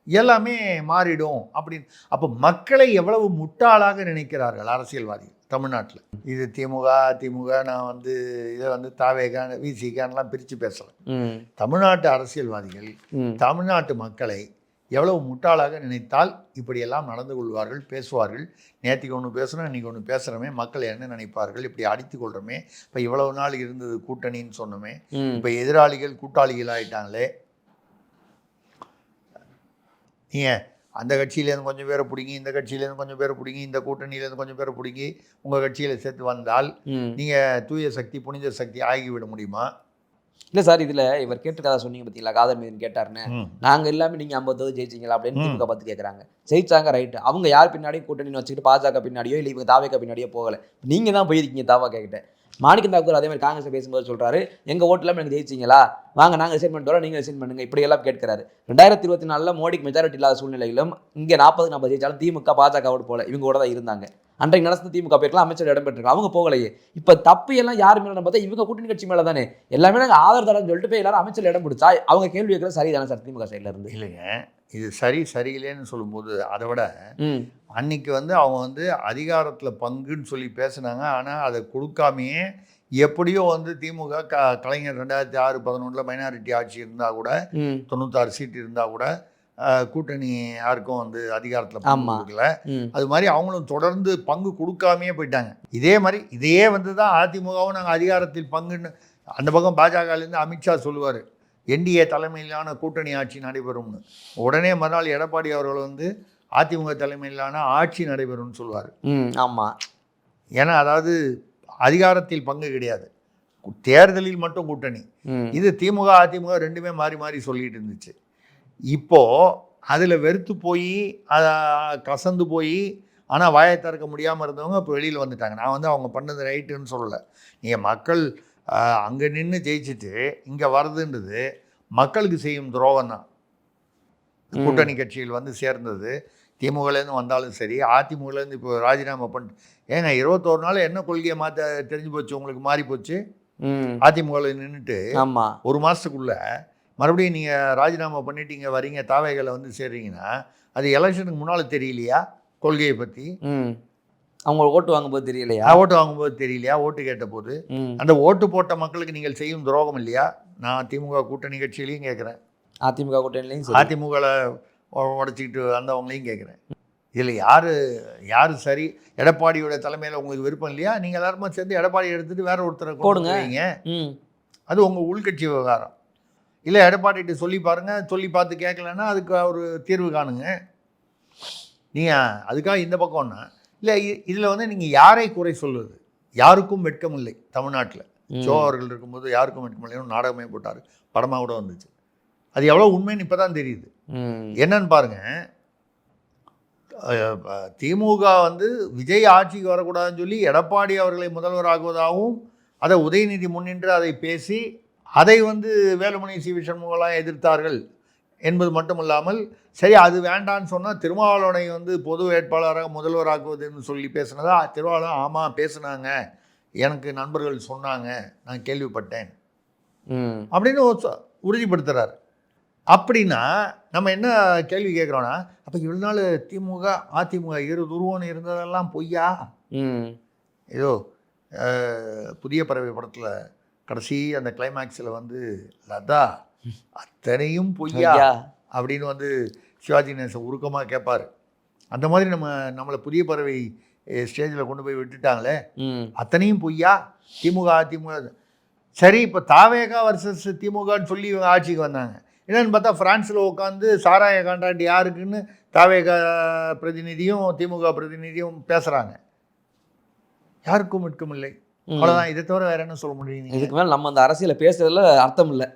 S2: எல்லாமே மாறிடும் அப்படின்னு. அப்போ மக்களை எவ்வளவு முட்டாளாக நினைக்கிறார்கள் அரசியல்வாதிகள் தமிழ்நாட்டில். இது திமுக நான் வந்து இதை வந்து தாவேகா விசிகான்லாம் பிரித்து பேசலை. தமிழ்நாட்டு அரசியல்வாதிகள் தமிழ்நாட்டு மக்களை எவ்வளவு முட்டாளாக நினைத்தால் இப்படியெல்லாம் நடந்து கொள்வார்கள், பேசுவார்கள். நேற்றுக்கு ஒன்று பேசுகிறோம், இன்றைக்கி ஒன்று பேசுகிறோமே, மக்கள் என்ன நினைப்பார்கள், இப்படி அடித்து கொள்கிறோமே. இப்போ இவ்வளவு நாள் இருந்தது கூட்டணின்னு சொன்னோமே, இப்போ எதிராளிகள் கூட்டாளிகள் ஆகிட்டாங்களே. நீங்கள் அந்த கட்சியிலேருந்து கொஞ்சம் பேரை பிடிங்கி, இந்த கட்சியிலேருந்து கொஞ்சம் பேரை பிடிங்கி, இந்த கூட்டணியிலேருந்து கொஞ்சம் பேரை பிடிங்கி உங்கள் கட்சியில் சேர்த்து வந்தால் நீங்கள் தூய சக்தி புனித சக்தி ஆகிவிட முடியுமா?
S3: இல்லை சார், இதில் இவர் கேட்டுக்கதா சொன்னீங்க பார்த்தீங்களா, காதர் மீது கேட்டாருன்னு. நாங்கள் எல்லாமே நீங்கள் 50 ஜெயிச்சிங்களா அப்படின்னு திமுக பார்த்து கேட்குறாங்க. ஜெயிச்சாங்க, ரைட்டு. அவங்க யார் பின்னாடியும் கூட்டணின்னு வச்சுக்கிட்டு பாஜக பின்னாடியோ இல்லை இவங்க தாவேக்கா பின்னாடியோ போகலை. நீங்கள் தான் போயிருக்கீங்க தாவா கிட்ட. மாணிக்கம் தாக்கூர் அதே மாதிரி காங்கிரஸ் பேசும்போது சொல்றாரு, எங்க ஓட்டுல எனக்கு ஜெயிச்சிங்களா, வாங்க நாங்க ரிசைன் பண்ணிட்டு வரோம், நீங்க ரிசைன் பண்ணுங்க, இப்படி எல்லாம் கேட்கிறாரு. 2024 மோடிக்கு மெஜாரிட்டி இல்லாத சூழ்நிலையிலும் இங்கே 40 ஜெயிச்சாலும் திமுக பாஜகவோடு போல, இவங்க கூட தான் இருந்தாங்க. அன்றைக்கு நடந்த திமுக பேருக்கலாம் அமைச்சர் இடம் பெற்றிருக்காங்க, அவங்க போகலையே. இப்ப தப்பு எல்லாம் யார் மேல பார்த்தா இவங்க கூட்டணி கட்சி மேல தானே. எல்லாமே நாங்கள் ஆதரவு தரேன்னு சொல்லிட்டு போய் எல்லாரும் அமைச்சர் இடம் பிடிச்சா அவங்க கேள்வி கேட்கறது சரிதானே சார் திமுக சைட்ல இருந்து?
S2: இல்லைங்க, இது சரியில்லைன்னு சொல்லும்போது அதை விட அன்னைக்கு அவங்க அதிகாரத்தில் பங்குன்னு சொல்லி பேசுனாங்க. ஆனால் அதை கொடுக்காமையே எப்படியோ திமுக கலைஞர் 2006-11 மைனாரிட்டி ஆட்சி இருந்தால் கூட 96 சீட் இருந்தால் கூட கூட்டணி யாருக்கும் அதிகாரத்தில் பங்கு கொடுக்கல. அது மாதிரி அவங்களும் தொடர்ந்து பங்கு கொடுக்காமையே போயிட்டாங்க. இதையே தான் அதிமுகவும் நாங்கள் அதிகாரத்தில் பங்குன்னு அந்த பக்கம் பாஜகலேருந்து அமித்ஷா சொல்லுவார், என்டிஏ தலைமையிலான கூட்டணி ஆட்சி நடைபெறும்னு. உடனே மறுநாள் எடப்பாடி அவர்கள் அதிமுக தலைமையிலான ஆட்சி நடைபெறும்னு சொல்லுவார்.
S3: ஆமாம்,
S2: ஏன்னா அதாவது அதிகாரத்தில் பங்கு கிடையாது, தேர்தலில் மட்டும் கூட்டணி. இது திமுக அதிமுக ரெண்டுமே மாறி மாறி சொல்லிட்டு இருந்துச்சு. இப்போது அதில் வெறுத்து போய் கசந்து போய் ஆனால் வாயை திறக்க முடியாமல் இருந்தவங்க இப்போ வெளியில் வந்துட்டாங்க. நான் அவங்க பண்ணது ரைட்டுன்னு சொல்லலை. நீங்கள் மக்கள் அங்கே நின்று ஜெயிச்சுட்டு இங்கே வருதுன்றது மக்களுக்கு செய்யும் துரோகம் தான். கூட்டணி கட்சியில் சேர்ந்தது திமுகலேருந்து வந்தாலும் சரி, அதிமுகலேருந்து இப்போ ராஜினாமா பண்ணிட்டு ஏங்க 21 நாள் என்ன கொள்கையை மாற்ற தெரிஞ்சு போச்சு உங்களுக்கு, மாறி போச்சு. அதிமுகவில் நின்றுட்டு ஒரு மாதத்துக்குள்ளே மறுபடியும் நீங்கள் ராஜினாமா பண்ணிட்டு இங்கே வரீங்க, தாவைகளை சேர்றீங்கன்னா அது எலெக்ஷனுக்கு முன்னால் தெரியலையா கொள்கையை பற்றி?
S3: அவங்க ஓட்டு வாங்கும்போது தெரியலையா?
S2: ஓட்டு கேட்ட போது அந்த ஓட்டு போட்ட மக்களுக்கு நீங்கள் செய்யும் துரோகம் இல்லையா? நான் திமுக கூட்டணி கட்சியிலையும் கேட்குறேன்,
S3: அதிமுக கூட்டணிலையும்
S2: அதிமுகவில் உடச்சிக்கிட்டு வந்தவங்களையும் கேட்குறேன். இதில் யார் சரி? எடப்பாடியோட தலைமையில் உங்களுக்கு விருப்பம் இல்லையா? நீங்கள் எல்லாருமே சேர்ந்து எடப்பாடி எடுத்துகிட்டு வேற ஒருத்தரை போடுங்க. அது உங்கள் உள்கட்சி விவகாரம். இல்லை எடப்பாடிகிட்ட சொல்லி பாருங்கள், சொல்லி பார்த்து கேட்கலன்னா அதுக்கு ஒரு தீர்வு காணுங்க. நீங்கள் அதுக்காக இந்த பக்கம்னா இல்லை. இதில் நீங்கள் யாரை குறை சொல்வது? யாருக்கும் வெட்கம் இல்லை தமிழ்நாட்டில். ஜோ அவர்கள் இருக்கும்போது யாருக்கும் வெட்கம் இல்லைன்னு நாடகமே போட்டார், படமாக கூட வந்துச்சு. அது எவ்வளோ உண்மைன்னு இப்போ தான் தெரியுது. என்னன்னு பாருங்கள், திமுக விஜய் ஆட்சிக்கு வரக்கூடாதுன்னு சொல்லி எடப்பாடி அவர்களை முதல்வராகுவதாகவும் அதை உதயநிதி முன்னின்று அதை பேசி அதை வேலுமணி சி வி சண்முகலாம் எதிர்த்தார்கள் என்பது மட்டும் இல்லாமல், சரி அது வேண்டான்னு சொன்னால் திருமாவளவனை பொது வேட்பாளராக முதல்வராக்குவதுன்னு சொல்லி பேசுனதா திருமாவளவன் ஆமாம் பேசுனாங்க, எனக்கு நண்பர்கள் சொன்னாங்க, நான் கேள்விப்பட்டேன் அப்படின்னு உறுதிப்படுத்துகிறார். அப்படின்னா நம்ம என்ன கேள்வி கேட்குறோன்னா, அப்போ இவ்வளோ நாள் திமுக அதிமுக இரு துருவன்னு இருந்ததெல்லாம் பொய்யா? ஏதோ புதிய பறவை படத்தில் கடைசி அந்த கிளைமேக்ஸில் லதா அத்தனையும் பொய்யா அப்படின்னு சிவாஜி கணேசன் உருக்கமாக கேட்பார். அந்த மாதிரி நம்மளை புதிய பறவை ஸ்டேஜில் கொண்டு போய் விட்டுட்டாங்களே, அத்தனையும் பொய்யா திமுக அதிமுக. சரி, இப்போ தாவேகா வர்சஸ் திமுகன்னு சொல்லி இவங்க ஆட்சிக்கு வந்தாங்க. என்னென்னு பார்த்தா ஃப்ரான்ஸில் உட்காந்து சாராய கான்ட்ராக்ட் யாருக்குன்னு தாவேகா பிரதிநிதியும் திமுக பிரதிநிதியும் பேசுகிறாங்க. யாருக்கும் மிட்கும் இல்லை. அவ்வளோதான். இதை தவிர வேறு என்ன சொல்ல முடியும்?
S3: இதுக்கு மேலே நம்ம அந்த அரசியலை பேசுறதுல அர்த்தம் இல்லை.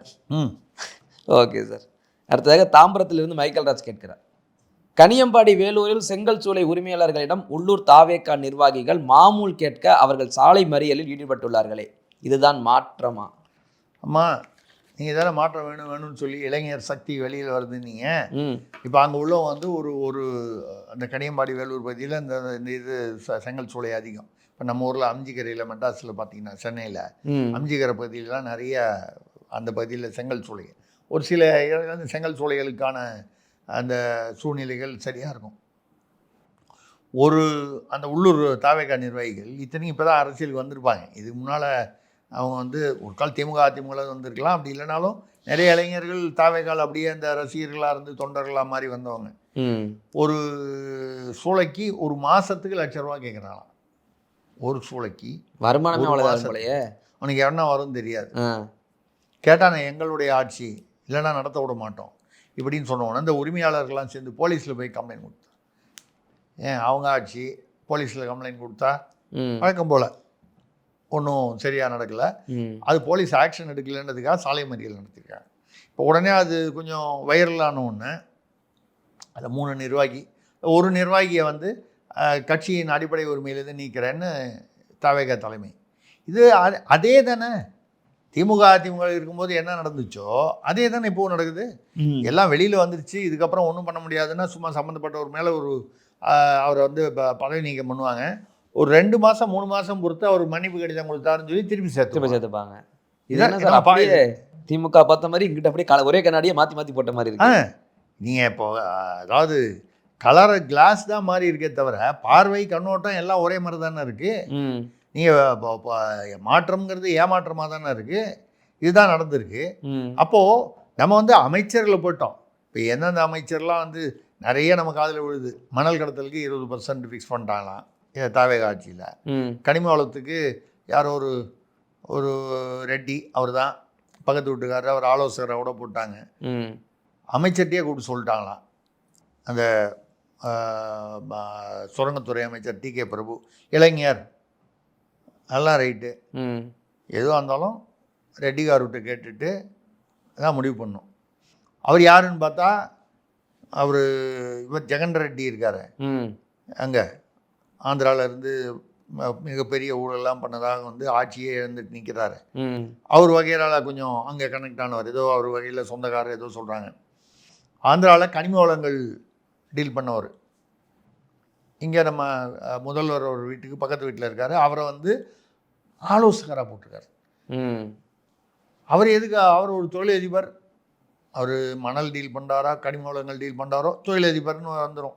S3: Okay sir. அடுத்ததாக தாம்பரத்திலிருந்து மைக்கேல் ராஜ் கேட்கிறார், கனியம்பாடி வேலூரில் செங்கல் சூளை உரிமையாளர்களிடம் உள்ளூர் தாவேகா நிர்வாகிகள் மாமூல் கேட்க அவர்கள் சாலை மறியலில் ஈடுபட்டுள்ளார்களே, இதுதான் மாற்றமா?
S2: அம்மா, நீங்கள் தானே மாற்றம் வேணும்னு சொல்லி இளைஞர் சக்தி வெளியில் வருது. நீங்கள் இப்போ அங்கே உள்ள ஒரு அந்த கனியம்பாடி வேலூர் பகுதியில் இந்த இது செங்கல் சூளை அதிகம். இப்போ நம்ம ஊரில் அம்ஜிக்கரையில் மெட்ராஸில் பார்த்தீங்கன்னா, சென்னையில் அம்ஜிக்கரை பகுதியிலலாம் நிறைய அந்த பகுதியில் செங்கல் சூளை, ஒரு சில இடங்கள் செங்கல் சூளைகளுக்கான அந்த சூழ்நிலைகள் சரியாக இருக்கும். அந்த உள்ளூர் தாவேகா நிர்வாகிகள் இத்தனையும் இப்போ தான் அரசியலுக்கு வந்திருப்பாங்க. இதுக்கு முன்னால் அவங்க ஒரு கால் திமுக அதிமுக வந்திருக்கலாம். அப்படி இல்லைனாலும் நிறைய இளைஞர்கள் தாவேகால் அப்படியே அந்த ரசிகர்களாக இருந்து தொண்டர்களாக மாதிரி வந்தவங்க. ஒரு சூளைக்கு ஒரு மாதத்துக்கு ₹1,00,000 கேட்குறாங்களாம். ஒரு சூளைக்கு
S3: வருமானமே
S2: உனக்கு என்ன வரும் தெரியாது. கேட்டால் நான் எங்களுடைய ஆட்சி இல்லைன்னா நடத்த விட மாட்டோம் இப்படின்னு சொன்னோன்னா இந்த உரிமையாளர்கள்லாம் சேர்ந்து போலீஸில் போய் கம்ப்ளைண்ட் கொடுத்தா, ஏன் அவங்க ஆட்சி போலீஸில் கம்ப்ளைண்ட் கொடுத்தா வழக்கம் போல் ஒன்றும் சரியாக நடக்கலை. அது போலீஸ் ஆக்ஷன் எடுக்கலைன்றதுக்காக சாலை மறியல் நடத்திருக்காங்க. இப்போ உடனே அது கொஞ்சம் வைரலான ஒன்று. அதில் 3 நிர்வாகி, ஒரு நிர்வாகியை கட்சியின் அடிப்படை உரிமையிலேருந்து நீக்கிறேன்னு தாவேகா தலைமை. இது அதே தானே திமுக அதிமுக இருக்கும்போது என்ன நடந்துச்சோ அதே தானே இப்போவும் நடக்குது. எல்லாம் வெளியில் வந்துருச்சு, இதுக்கப்புறம் ஒன்றும் பண்ண முடியாதுன்னா சும்மா சம்மந்தப்பட்டவர் மேலே ஒரு அவரை வந்து பதவி நீக்கம் பண்ணுவாங்க. ஒரு 2 மாதம் 3 மாதம் பொறுத்து அவர் மன்னிப்பு கடிதம் கொடுத்தாருன்னு சொல்லி திருப்பி சேர்த்துப்பாங்க.
S3: இதான் அப்படியே திமுக பார்த்த மாதிரி இங்கிட்ட அப்படியே ஒரே கண்ணாடியை மாற்றி போட்ட மாதிரி இருக்கு.
S2: நீங்கள் இப்போ அதாவது கலர் கிளாஸ் தான் மாறி இருக்கே தவிர பார்வை கண்ணோட்டம் எல்லாம் ஒரே மாதிரி தானே இருக்குது. நீங்கள் மாற்றம்ங்கிறது ஏமாற்றமாக தானே இருக்குது. இதுதான் நடந்திருக்கு. அப்போது நம்ம வந்து அமைச்சர்களை போயிட்டோம். இப்போ எந்தெந்த அமைச்சர்லாம் வந்து நிறைய நம்ம காதில் விழுது. மணல் கடத்தலுக்கு 20% ஃபிக்ஸ் பண்ணிட்டாங்களாம் தாவேகா ஆட்சியில். கனிம வளத்துக்கு யாரோ ஒரு ரெட்டி, அவர் தான் பக்கத்து வீட்டுக்காரர், அவர் ஆலோசகரை கூட போட்டாங்க. அமைச்சர்கிட்டே கூப்பிட்டு சொல்லிட்டாங்களாம். அந்த சுரங்கத்துறை அமைச்சர் டி.கே. பிரபு, இளைஞர் எல்லாம் ரைட்டு, எதுவாக இருந்தாலும் ரெட்டிகார்கிட்ட கேட்டுட்டு தான் முடிவு பண்ணும். அவர் யாருன்னு பார்த்தா அவர் இவர் ஜெகன் ரெட்டி இருக்கார், அங்கே ஆந்திராவிலேருந்து மிகப்பெரிய ஊழலாம் பண்ணதாக வந்து ஆட்சியே எழுந்துட்டு நிற்கிறாரு. அவர் வகையிலால் கொஞ்சம் அங்கே கனெக்ட் ஆனவர், ஏதோ அவர் வகையில் சொந்தக்காரர் ஏதோ சொல்கிறாங்க. ஆந்திராவில் கனிம வளங்கள் டீல் பண்ணவர். இங்கே நம்ம முதல்வர் ஒரு வீட்டுக்கு பக்கத்து வீட்டில் இருக்கார், அவரை வந்து ஆலோசகராக போட்டிருக்காரு. அவர் எதுக்கு? அவர் ஒரு தொழிலதிபர். அவர் மணல் டீல் பண்ணுறாரா கனிம வளங்கள் டீல் பண்ணுறாரோ தொழிலதிபர்னு வந்துடும்.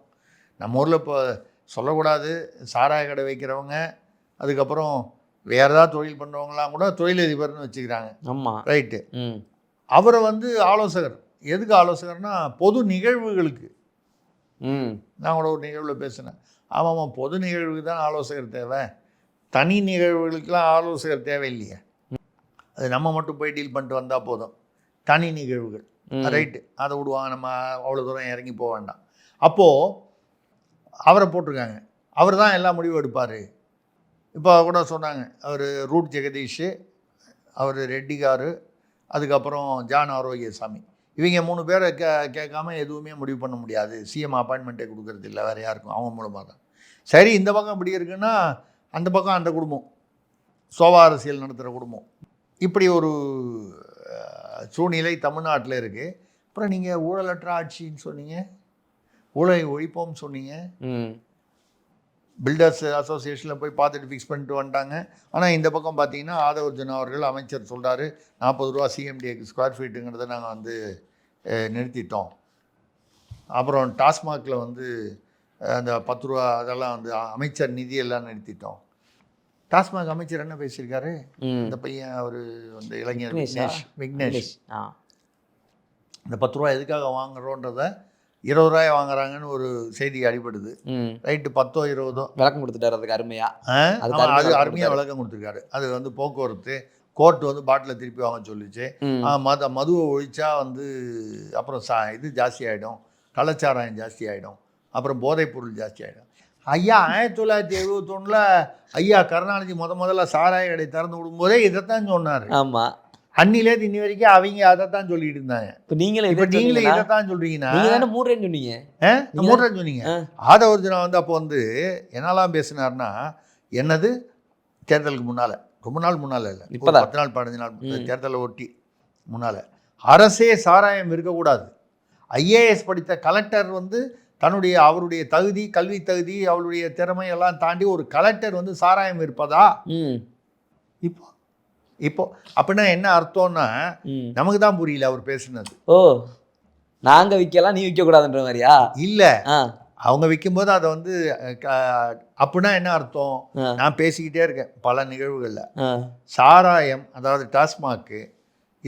S2: நம்ம ஊரில் இப்போ சொல்லக்கூடாது, சாராய கடை வைக்கிறவங்க, அதுக்கப்புறம் வேறு ஏதாவது தொழில் பண்ணுறவங்களாம் கூட தொழிலதிபர்னு வச்சுக்கிறாங்க. ஆமாம், ரைட்டு. அவரை வந்து ஆலோசகர். எதுக்கு ஆலோசகர்னா பொது நிகழ்வுகளுக்கு. நான் கூட ஒரு நிகழ்வில் பேசினேன். ஆமாம், பொது நிகழ்வுக்கு தான் ஆலோசகர் தேவை, தனி நிகழ்வுகளுக்கெல்லாம் ஆலோசகர் தேவையில்லையே. அது நம்ம மட்டும் போய் டீல் பண்ணிட்டு வந்தால் போதும். தனி நிகழ்வுகள் ரைட்டு, அதை விடுவாங்க, நம்ம அவ்வளோ தூரம் இறங்கி போக வேண்டாம். அப்போது அவரை போட்டிருக்காங்க. அவர் தான் எல்லா முடிவும் எடுப்பார். இப்போ கூட சொன்னாங்க, அவர் ரூட் ஜெகதீஷ், அவர் ரெட்டிகாரு, அதுக்கப்புறம் ஜான் ஆரோக்கியசாமி, இவங்க 3 பேரை கேட்காம எதுவுமே முடிவு பண்ண முடியாது. சிஎம் அப்பாயின்மெண்ட்டே கொடுக்கறது இல்லை வேறு யாருக்கும், அவங்க மூலமாக தான். சரி, இந்த பக்கம் இப்படி இருக்குன்னா அந்த பக்கம் அந்த குடும்பம் சோவா அரசியல் நடத்துகிற குடும்பம். இப்படி ஒரு சூழ்நிலை தமிழ்நாட்டில் இருக்குது. அப்புறம் நீங்கள் ஊழலற்ற ஆட்சின்னு சொன்னீங்க, ஊழலை ஒழிப்போம்னு சொன்னீங்க. பில்டர்ஸ் அசோசியேஷனில் போய் பார்த்துட்டு ஃபிக்ஸ் பண்ணிட்டு வந்துட்டாங்க. ஆனால் இந்த பக்கம் பார்த்தீங்கன்னா ஆதவர்ஜுன் அவர்கள் அமைச்சர் சொல்கிறாரு, 40 ரூபா சிஎம்டிஏக்கு ஸ்கொயர் ஃபீட்டுங்கிறத நாங்கள் வந்து நிறுத்திட்டோம். அப்புறம் டாஸ்மாகில் வந்து அந்த 10 ரூபா அதெல்லாம் வந்து அமைச்சர் நிதியெல்லாம் நிறுத்திட்டோம். டாஸ்மாக் அமைச்சர் என்ன பேசியிருக்காரு? இந்த பையன் அவர் வந்து இளைஞர் விக்னேஷ், இந்த 10 ரூபா எதுக்காக வாங்குறோன்றத 20 ரூபாய் வாங்குறாங்கன்னு ஒரு செய்தி அடிபடுது. ரைட்டு, 10ஓ 20ஓ
S3: விளக்கம் கொடுத்துட்டாரு. அதுக்கு
S2: அது அருமையாக விளக்கம் கொடுத்துருக்காரு. அது வந்து போக்குவரத்து கோர்ட்டு வந்து பாட்டில் திருப்பி வாங்க சொல்லிச்சு. மதுவை ஒழிச்சா வந்து அப்புறம் இது ஜாஸ்தி ஆகிடும், கள்ளச்சாராயம் ஜாஸ்தி ஆகிடும், அப்புறம் போதைப்பொருள் ஜாஸ்தி ஆகிடும். ஐயா 1971 ஐயா கருணாநிதி முதல்ல சாராய கடை திறந்து விடும்போதே இதைத்தான் சொன்னார். ஆமாம், அன்னிலே இன்னி வரைக்கும் அவங்க அதைத்தான் சொல்லிட்டு இருந்தாங்க. இப்போ நீங்களே இதைத்தான் சொல்றீங்கன்னா மூன்றேன்னு சொன்னீங்க. ஆதவர்ஜுனா வந்து அப்போ வந்து என்னெல்லாம் பேசினார்னா, என்னது தேர்தலுக்கு முன்னால், ரொம்ப நாள் முன்னால் இல்லை, 10 நாள் 15 நாள் தேர்தலை ஒட்டி முன்னால், அரசே சாராயம் இருக்கக்கூடாது. ஐஏஎஸ் படித்த கலெக்டர் வந்து அவருடைய தகுதி, கல்வி தகுதி, அவருடைய திறமை எல்லாம் தாண்டி ஒரு கலெக்டர் வந்து சாராயம் இருப்பதா? இப்போ அப்படின்னா என்ன அர்த்தம்னா நமக்கு தான் புரியல அவர் பேசுனது.
S3: ஓ, நாங்க விற்கலாம் நீ விற்க கூடாதுன்ற மாதிரியா?
S2: இல்ல, அவங்க விற்கும்போது அதை வந்து அப்படின்னா என்ன அர்த்தம்? நான் பேசிக்கிட்டே இருக்கேன் பல நிகழ்வுகள்ல, சாராயம் அதாவது டாஸ்மாக்கு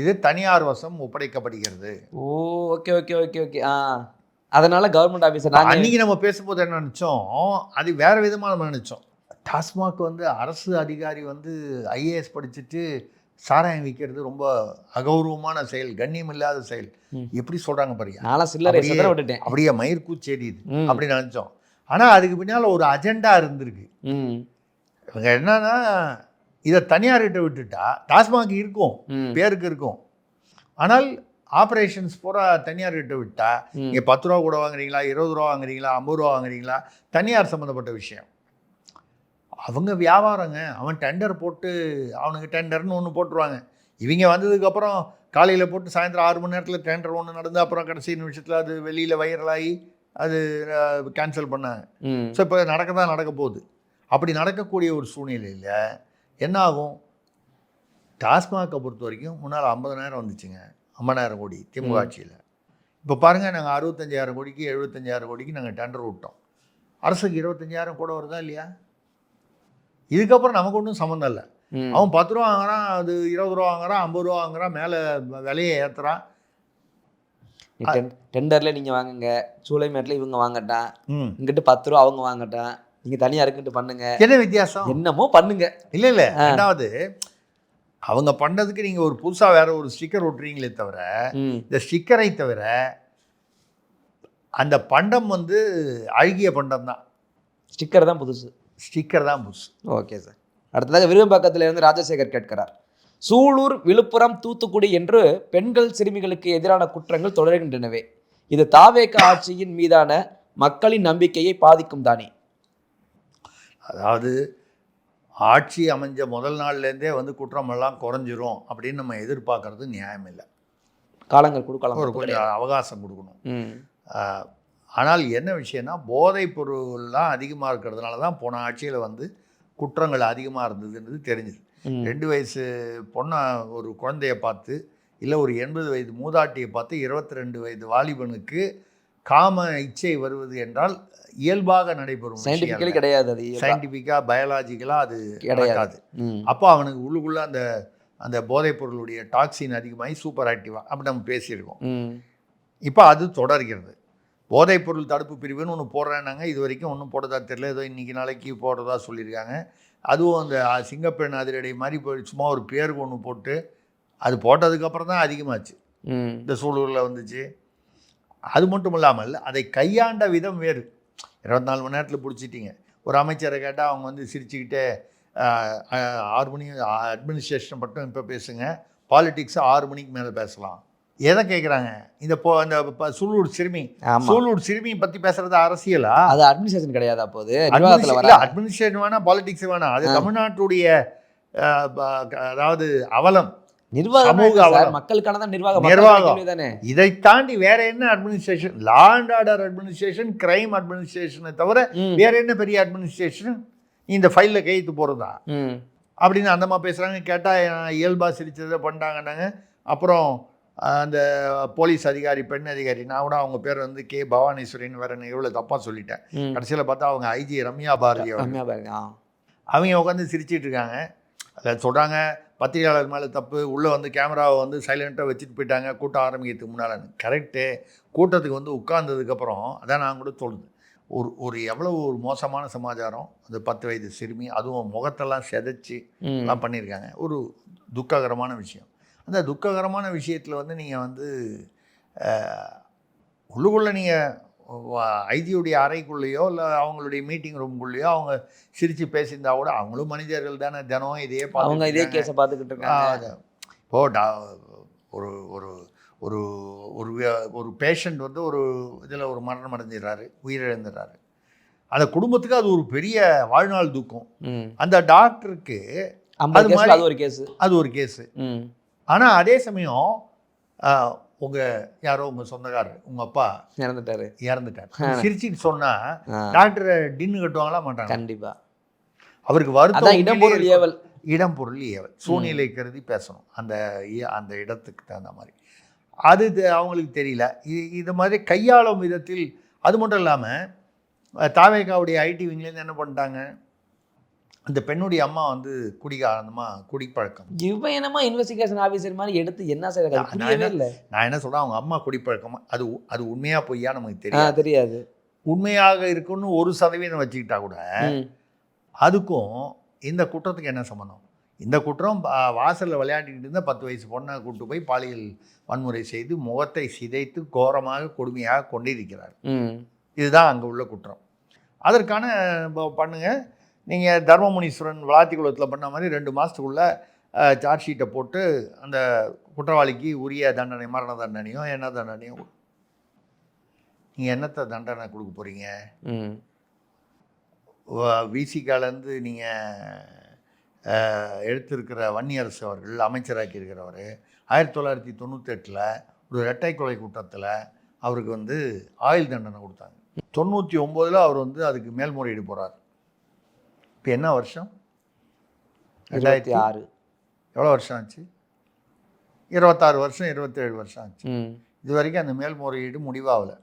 S2: இது தனியார் வசம் ஒப்படைக்கப்படுகிறது.
S3: ஓ, ஓகே ஓகே ஓகே ஓகே. அதனால கவர்மெண்ட் ஆஃபீஸர்
S2: அன்னைக்கு நம்ம பேசும்போது என்ன நினைச்சோம், அது வேற விதமா நம்ம நினைச்சோம். டாஸ்மாக் வந்து அரசு அதிகாரி வந்து ஐஏஎஸ் படிச்சுட்டு சாராயம் விற்கிறது ரொம்ப அகௌரவமான செயல், கண்ணியம் இல்லாத செயல், எப்படி சொல்கிறாங்க பாருங்க. அப்படியே மயிர்கூச்சேரியுது அப்படி நினச்சோம். ஆனால் அதுக்கு பின்னால் ஒரு அஜெண்டா இருந்திருக்கு. இவங்க என்னன்னா, இதை தனியார்கிட்ட விட்டுட்டா டாஸ்மாக் இருக்கும், பேருக்கு இருக்கும், ஆனால் ஆப்ரேஷன்ஸ் பூரா தனியார்கிட்ட விட்டா இங்கே 10 ரூபா கூட வாங்குறீங்களா, 20 ரூபா வாங்குறீங்களா, 50 ரூபா வாங்குறீங்களா, தனியார் சம்மந்தப்பட்ட விஷயம். அவங்க வியாபாரங்க. அவன் டெண்டர் போட்டு அவனுக்கு டெண்டர்னு ஒன்று போட்டுருவாங்க. இவங்க வந்ததுக்கப்புறம் காலையில் போட்டு சாயந்தரம் 6 மணி நேரத்தில் டெண்டர் ஒன்று நடந்து அப்புறம் கடைசி நிமிஷத்தில் அது வெளியில் வைரலாகி அது கேன்சல் பண்ணாங்க. ஸோ இப்போ நடக்க போகுது. அப்படி நடக்கக்கூடிய ஒரு சூழ்நிலையில் என்ன ஆகும்? டாஸ்மாகை பொறுத்த வரைக்கும் முன்னால் 50,000 வந்துச்சுங்க, 50,000 கோடி திமுக ஆட்சியில். இப்போ பாருங்கள், நாங்கள் 65,000 கோடிக்கு 75,000 கோடிக்கு நாங்கள் டெண்டர் விட்டோம். அரசுக்கு 25,000 கூட வருதா இல்லையா? இதுக்கப்புறம் நமக்கு ஒன்றும் சம்மந்தம் இல்லை. அவன் 10 ரூபா வாங்குறான், அது 20 ரூபா வாங்குறான், 50 ரூபா வாங்குறான், மேலே விலையை ஏற்றுறான்.
S3: டெண்டரில் நீங்கள் வாங்குங்க, சூளைமேட்டில் இவங்க வாங்கட்டான், இங்கிட்டு 10 ரூபா அவங்க வாங்கட்டான், நீங்கள் தனியாக இருக்குன்ட்டு பண்ணுங்க. என்ன வித்தியாசம்? என்னமோ பண்ணுங்க. இல்லை ரெண்டாவது அவங்க பண்ணதுக்கு நீங்கள் ஒரு புதுசாக வேற ஒரு ஸ்டிக்கர் ஒட்டுறீங்களே தவிர, இந்த ஸ்டிக்கரை தவிர அந்த பண்டம் வந்து அழுகிய பண்டம் தான். ஸ்டிக்கர் தான் புதுசு. Okay sir. அடுத்ததாக விருகம்பாக்கத்தில் இருந்து ராஜசேகர் கேட்கிறார், சூலூர், விழுப்புரம், தூத்துக்குடி என்று பெண்கள் சிறுமிகளுக்கு எதிரான குற்றங்கள் தொடர்கின்றனவே, இது தாவேக ஆட்சியின் மீதான மக்களின் நம்பிக்கையை பாதிக்கும் தானே?
S2: அதாவது ஆட்சி அமைஞ்ச முதல் நாள்லேருந்தே வந்து குற்றமெல்லாம் குறைஞ்சிரும் அப்படின்னு நம்ம எதிர்பார்க்கறது நியாயம் இல்லை.
S3: காலங்கள் கொடுக்கலாம்,
S2: ஒரு கொஞ்சம் அவகாசம் கொடுக்கணும். ஆனால் என்ன விஷயம்னா, போதைப் பொருள்லாம் அதிகமாக இருக்கிறதுனால தான் போன ஆட்சியில் வந்து குற்றங்கள் அதிகமாக இருந்ததுன்றது தெரிஞ்சுது. 2 வயசு பொண்ணை ஒரு குழந்தைய பார்த்து, இல்லை ஒரு 80 வயது மூதாட்டியை பார்த்து 22 வயது வாலிபனுக்கு காம இச்சை வருவது என்றால் இயல்பாக நடைபெறும்.
S3: சயின்டிஃபிக்கலி கிடையாது, அது
S2: சயின்டிஃபிக்காக பயாலஜிக்கலாக அது கிடையாது. அப்போ அவனுக்கு உள்ளுக்குள்ளே அந்த போதைப் பொருளுடைய டாக்ஸின் அதிகமாகி சூப்பர் ஆக்டிவாக அப்படி நம்ம பேசியிருக்கோம். இப்போ அது தொடர்கிறது. போதைப்பொருள் தடுப்பு பிரிவுன்னு ஒன்று போடுறேன்னாங்க, இது வரைக்கும் ஒன்றும் போடுறதா தெரியல. ஏதோ இன்றைக்கி நாளைக்கு போடுறதா சொல்லியிருக்காங்க. அதுவும் அந்த சிங்கப்பெண் அதிரடி மாதிரி சும்மா ஒரு பேருக்கு ஒன்று போட்டு, அது போட்டதுக்கப்புறம் தான் அதிகமாச்சு. இந்த சூழலில் வந்துச்சு. அது மட்டும் இல்லாமல் அதை கையாண்ட விதம் வேறு. 24 மணி நேரத்தில் பிடிச்சிட்டிங்க. ஒரு அமைச்சரை கேட்டால் அவங்க வந்து சிரிச்சுக்கிட்டே 6 மணி அட்மினிஸ்ட்ரேஷன் மட்டும் இப்போ பேசுங்க, பாலிடிக்ஸ் 6 மணிக்கு மேலே பேசலாம். எதை கேட்குறாங்க? இந்த சூலூர் சிறுமி பற்றி பேசுறது அரசியலா?
S3: அது அட்மினிஸ்ட்ரேஷன் கிடையாது. அப்போது
S2: அட்மினிஸ்ட்ரேஷன் வேணாம், பாலிடிக்ஸ் வேணாம். அது தமிழ்நாட்டுடைய அதாவது அவலம்,
S3: மக்களுக்கான நிர்வாகம்.
S2: இதை தாண்டி வேற என்ன administration? Law and order administration, crime அட்மினிஸ்ட்ரேஷனை தவிர வேற என்ன பெரிய அட்மினிஸ்ட்ரேஷன்? இந்த ஃபைலில் கையெழுத்து போகிறதா அப்படின்னு அந்தமா பேசுகிறாங்க. கேட்டால் இயல்பாக சிரிச்சதை பண்ணிட்டாங்கன்னாங்க. அப்புறம் அந்த போலீஸ் அதிகாரி, பெண் அதிகாரி, நான் கூட அவங்க பேர் வந்து கே பவானீஸ்வரின்னு வேற எவ்வளோ தப்பாக சொல்லிட்டேன். கடைசியில் பார்த்தா அவங்க ஐஜி ரம்யா பாரதி, அவங்க உட்காந்து சிரிச்சிட்டு இருக்காங்க. அதில் சொல்கிறாங்க, பத்திரிகையாளர் மேலே தப்பு, உள்ளே வந்து கேமராவை வந்து சைலண்ட்டாக வச்சுட்டு போயிட்டாங்க கூட்டம் ஆரம்பிக்கிறதுக்கு முன்னால். கரெக்டு. கூட்டத்துக்கு வந்து உட்கார்ந்ததுக்கப்புறம் அதான் நான் கூட சொல்லுது, ஒரு எவ்வளோ ஒரு மோசமான சமாச்சாரம். அந்த 10 வயது சிறுமி, அதுவும் முகத்தெல்லாம் செதைச்சி எல்லாம் பண்ணியிருக்காங்க. ஒரு துக்ககரமான விஷயம். அந்த துக்ககரமான விஷயத்தில் வந்து நீங்கள் வந்து உள்ளுக்குள்ளே நீங்கள் ஐஜியுடைய அறைக்குள்ளேயோ இல்லை அவங்களுடைய மீட்டிங் ரூம்குள்ளேயோ அவங்க சிரித்து பேசியிருந்தா கூட அவங்களும் மனிதர்கள் தானே, தினம் இதே
S3: அவங்க இதே கேஸை பார்த்துக்கிட்டு இருக்காங்க.
S2: இப்போது ஒரு ஒரு ஒரு ஒரு பேஷண்ட் வந்து ஒரு இதில் ஒரு மரணம் அடைஞ்சிடறாரு, உயிரிழந்துடுறாரு. அந்த குடும்பத்துக்கு அது ஒரு பெரிய வாழ்நாள் துக்கம். அந்த டாக்டருக்கு அது ஒரு கேஸு. ஆனால் அதே சமயம் உங்கள் சொந்தக்காரர், உங்கள் அப்பா இறந்துட்டார் சிரிச்சிட்டு சொன்னால் டாக்டரை டின்னு கட்டுவாங்களா? மாட்டாங்க.
S3: கண்டிப்பாக.
S2: அவருக்கு வருத்தம்.
S3: இடம்பொருள்
S2: ஏவல் சூழ்நிலை கருதி பேசணும் அந்த இடத்துக்கு தகுந்த மாதிரி. அது அவங்களுக்கு தெரியல. இது மாதிரி கையாளும் விதத்தில். அது மட்டும் இல்லாமல் தாவேகாவுடைய ஐடி விங்லேருந்து என்ன பண்ணிட்டாங்க, அந்த பெண்ணுடைய அம்மா வந்து குடிப்பழக்கம்.
S3: இவன் என்னமா இன்வெஸ்டிகேஷன் ஆஃபீஸர் மாதிரி எடுத்து என்ன செய்யறது இல்லை.
S2: நான் என்ன சொல்கிறேன், அவங்க அம்மா குடிப்பழக்கம், அது உண்மையாக பொய்யா நமக்கு
S3: தெரியாது.
S2: உண்மையாக இருக்குன்னு 1% வச்சுக்கிட்டா கூட அதுக்கும் இந்த குற்றத்துக்கு என்ன சம்மந்தம்? இந்த குற்றம் வாசலில் விளையாடிக்கிட்டு இருந்த 10 வயசு பொண்ணை கூப்பிட்டு போய் பாலியல் வன்முறை செய்து முகத்தை சிதைத்து கோரமாக கொடுமையாக கொண்டிருக்கிறார். இதுதான் அங்கே உள்ள குற்றம். அதற்கான பண்ணுங்க. நீங்கள் தர்மமுனீஸ்வரன் விளாத்திக்குளத்தில் பண்ண மாதிரி 2 மாதத்துக்குள்ளே சார்ஜ் ஷீட்டை போட்டு அந்த குற்றவாளிக்கு உரிய தண்டனை, மரண தண்டனையோ என்ன தண்டனையோ. நீங்கள் என்னத்தை தண்டனை கொடுக்க போகிறீங்க? விசிகாலேருந்து நீங்கள் எடுத்திருக்கிற வன்னியரசு அவர்கள் அமைச்சராக்கியிருக்கிறவர் 1998 ஒரு இரட்டை கொலை குற்றத்தில் அவருக்கு வந்து ஆயுள் தண்டனை கொடுத்தாங்க. 99 அவர் வந்து அதுக்கு மேல்முறையீடு போகிறார். இப்போ என்ன வருஷம்?
S3: 2006.
S2: எவ்வளோ வருஷம் ஆச்சு? 26 வருஷம் 27 வருஷம் ஆச்சு. இது வரைக்கும் அந்த மேல்முறையீடு முடிவாகலை.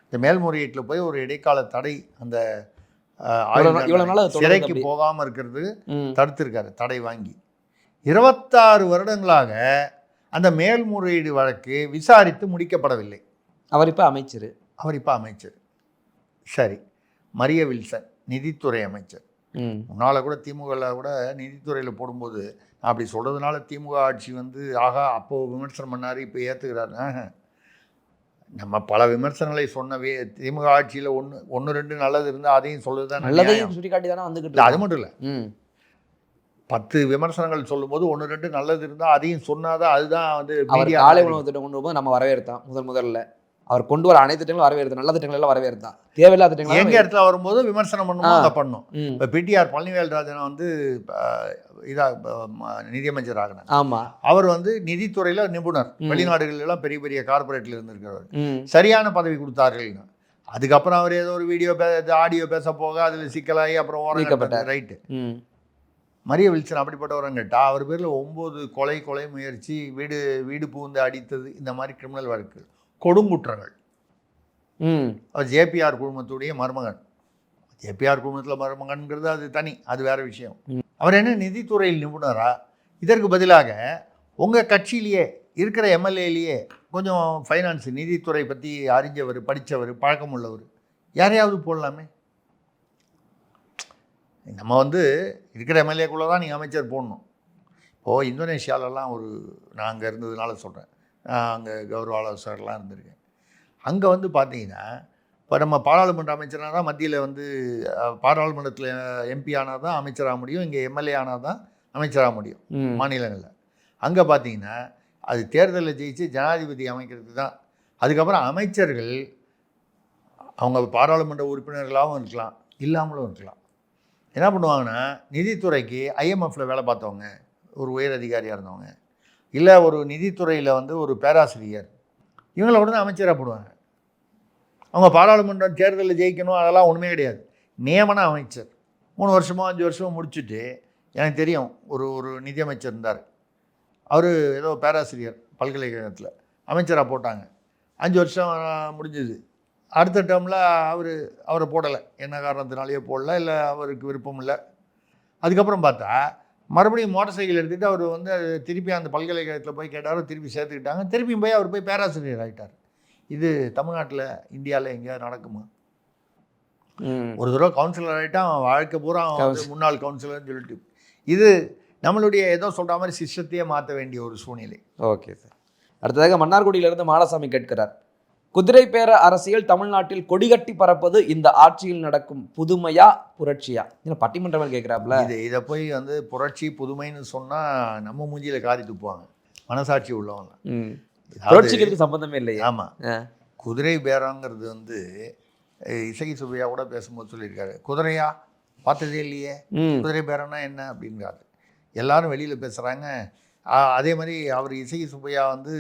S2: இந்த மேல்முறையீட்டில் போய் ஒரு இடைக்கால தடை அந்த சிறைக்கு போகாமல் இருக்கிறது தடுத்திருக்காரு, தடை வாங்கி. 26 வருடங்களாக அந்த மேல்முறையீடு வழக்கு விசாரித்து முடிக்கப்படவில்லை.
S3: அவர் இப்போ அமைச்சர். சரி,
S2: மரிய வில்சன் நிதித்துறை அமைச்சர். முன்னால் கூட திமுகவில் கூட நிதித்துறையில் போடும்போது அப்படி சொல்கிறதுனால திமுக ஆட்சி வந்து ஆகா அப்போது விமர்சனம் பண்ணார், இப்போ ஏற்றுக்கிறாரு. நம்ம பல விமர்சனங்களை சொன்னவே திமுக ஆட்சியில் ஒன்று ரெண்டு நல்லது இருந்தால் அதையும் சொல்லுதான்,
S3: நல்லதையும் சுட்டி காட்டி தானே வந்துக்கிட்டு.
S2: அது மட்டும் இல்லை, 10 விமர்சனங்கள் சொல்லும்போது 1 2 நல்லது இருந்தால் அதையும் சொன்னாதான் அதுதான் வந்து
S3: காலை உணவு திட்டம் கொண்டு போது நம்ம வரவேற்தான். முதல்ல அவர் கொண்டு வர அனைத்து திட்டங்களும் வரவேற்று, நல்ல திட்டங்கள் எல்லாம் வரவேற்தான். தேவையில்லாத திட்டங்கள்
S2: எங்கள் இடத்துல வரும்போது விமர்சனம் பண்ணணும், அதை பண்ணணும். இப்போ பிடிஆர் பழனிவேல்ராஜனை வந்து நிதியமைச்சர் ஆகினார்.
S3: ஆமாம்,
S2: அவர் வந்து நிதித்துறையில் நிபுணர், வெளிநாடுகளெல்லாம் பெரிய பெரிய கார்பரேட்டில் இருந்திருக்கிறவர். சரியான பதவி கொடுத்தார்கள். அதுக்கப்புறம் அவர் ஏதோ ஒரு ஆடியோ பேச போக அதில் சிக்கலாகி அப்புறம் ஓரப்பட்ட ரைட்டு. மரிய வில்சன் அப்படிப்பட்டவரம் கேட்டால் அவர் பேரில் 9 கொலை முயற்சி, வீடு பூந்து அடித்தது, இந்த மாதிரி கிரிமினல் வழக்கு, கொடுங்குற்றங்கள். அவர் ஜேபிஆர் குழுமத்துடைய மருமகன். ஜேபிஆர் குழுமத்தில் மருமகன்கிறது அது தனி, அது வேறு விஷயம். அவர் என்ன நிதித்துறையில் நிபுணரா? இதற்கு பதிலாக உங்கள் கட்சியிலேயே இருக்கிற எம்எல்ஏலேயே கொஞ்சம் ஃபைனான்ஸ் நிதித்துறை பற்றி அறிஞ்சவர், படித்தவர், பழக்கம் உள்ளவர் யாரையாவது போடலாமே. நம்ம வந்து இருக்கிற எம்எல்ஏக்குள்ளே தான் நீங்கள் அமைச்சர் போடணும். இப்போது இந்தோனேஷியாலெல்லாம் நான் அங்கே இருந்ததுனால சொல்கிறேன், அங்கே கௌரவ ஆலோசகர்லாம் இருந்திருக்கேன். அங்கே வந்து பார்த்தீங்கன்னா இப்போ நம்ம பாராளுமன்ற அமைச்சராக தான் மத்தியில் வந்து பாராளுமன்றத்தில் எம்பி ஆனால் தான் அமைச்சராக முடியும், இங்கே எம்எல்ஏ ஆனால் தான் அமைச்சராக முடியும் மாநிலங்களில். அங்கே பார்த்தீங்கன்னா அது தேர்தலில் ஜெயிச்சு ஜனாதிபதி அமைக்கிறது தான். அதுக்கப்புறம் அமைச்சர்கள் அவங்க பாராளுமன்ற உறுப்பினர்களாகவும் இருக்கலாம், இல்லாமலும் இருக்கலாம். என்ன பண்ணுவாங்கன்னா நிதித்துறைக்கு IMFல வேலை பார்த்தவங்க, ஒரு உயர் அதிகாரியாக இருந்தவங்க, இல்லை ஒரு நிதித்துறையில் வந்து ஒரு பேராசிரியர், இவங்கள உடனே அமைச்சராக போடுவாங்க. அவங்க பாராளுமன்றம் தேர்தலில் ஜெயிக்கணும் அதெல்லாம் ஒன்றுமே கிடையாது. நியமன அமைச்சர் 3 வருஷமோ 5 வருஷமோ முடிச்சுட்டு, எனக்கு தெரியும் ஒரு நிதியமைச்சர் இருந்தார், அவர் ஏதோ பேராசிரியர் பல்கலைக்கழகத்தில் அமைச்சராக போட்டாங்க. 5 வருஷம் முடிஞ்சுது. அடுத்த டேர்மில் அவரை போடலை, என்ன காரணத்தினாலேயே போடல, இல்லை அவருக்கு விருப்பம் இல்லை. அதுக்கப்புறம் பார்த்தா மறுபடியும் மோட்டார் சைக்கிள் எடுத்துகிட்டு அவர் வந்து திருப்பி அந்த பல்கலைக்கழகத்தில் போய் கேட்டார், திருப்பி சேர்த்துக்கிட்டாங்க. திருப்பியும் போய் அவர் போய் பேராசிரியர் ஆகிட்டார். இது தமிழ்நாட்டில் இந்தியாவில் எங்கேயாவது நடக்குமா? ஒரு தடவை கவுன்சிலர் ஆகிட்டா அவன் வாழ்க்கை பூரா முன்னாள் கவுன்சிலர்னு சொல்லிட்டு, இது நம்மளுடைய ஏதோ சொல்கிற மாதிரி சிஸ்டத்தையே மாற்ற வேண்டிய ஒரு சூழ்நிலை.
S3: Okay sir. அடுத்ததாக மன்னார்குடியிலிருந்து மாடசாமி கேட்கிறார், குதிரை பேர அரசியல் தமிழ்நாட்டில் கொடிகட்டி பறப்பது இந்த ஆட்சியில் நடக்கும் புதுமையா புரட்சியா? பட்டிமன்றம் கேட்குறாப்புல.
S2: இதை போய் வந்து புரட்சி புதுமைன்னு சொன்னால் நம்ம மூஞ்சியில் காரி துப்புவாங்க மனசாட்சி உள்ளவங்க.
S3: புரட்சிக்கு சம்பந்தமே இல்லையா?
S2: ஆமாம், குதிரை பேரங்கிறது வந்து இசகி சுப்பையா கூட பேசும்போது சொல்லியிருக்காரு, குதிரையா பார்த்ததே இல்லையே, குதிரை பேரம்னா என்ன அப்படின்றாரு. எல்லாரும் வெளியில் பேசுகிறாங்க. அதே மாதிரி அவர் இசகி சுப்பையா வந்து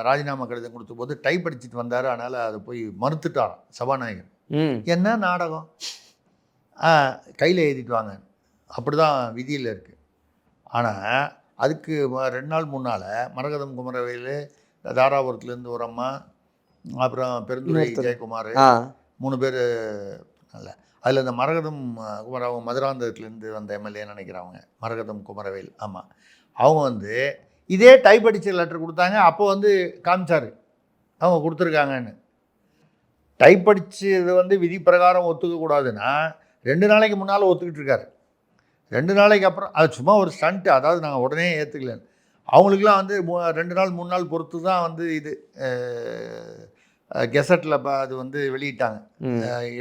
S2: ராஜினாமா கடிதம் கொடுத்த போது டைப் அடிச்சுட்டு வந்தார், அதனால் அதை போய் மறுத்துட்டாராம் சபாநாயகர். என்ன நாடகம், கையில் எழுதிட்டு வாங்க, அப்படி தான் விதியில் இருக்குது. ஆனால் அதுக்கு 2 நாள் முன்னால் மரகதம் குமரவேல், தாராபுரத்துலேருந்து ஒரு அம்மா, அப்புறம் பெருந்துறை ஜெயக்குமார், 3 பேர். நல்ல அதில் இந்த மரகதம் குமர அவங்க மதுராந்தகத்துலேருந்து வந்த எம்எல்ஏ நினைக்கிறவங்க, மரகதம் குமரவேல். ஆமாம், அவங்க வந்து இதே டைப் அடித்த லெட்டர் கொடுத்தாங்க. அப்போ வந்து காமிச்சார் அவங்க கொடுத்துருக்காங்கன்னு. டைப் அடித்தது வந்து விதி பிரகாரம் ஒத்துக்கக்கூடாதுன்னா 2 நாளைக்கு முன்னால் ஒத்துக்கிட்டு இருக்காரு. 2 நாளைக்கு அப்புறம் அது சும்மா ஒரு ஸ்டண்ட்டு, அதாவது நாங்கள் உடனே ஏற்றுக்கலன்னு. அவங்களுக்குலாம் வந்து 2 நாள் 3 நாள் பொறுத்து தான் வந்து இது கெசட்டில் அது வந்து வெளியிட்டாங்க,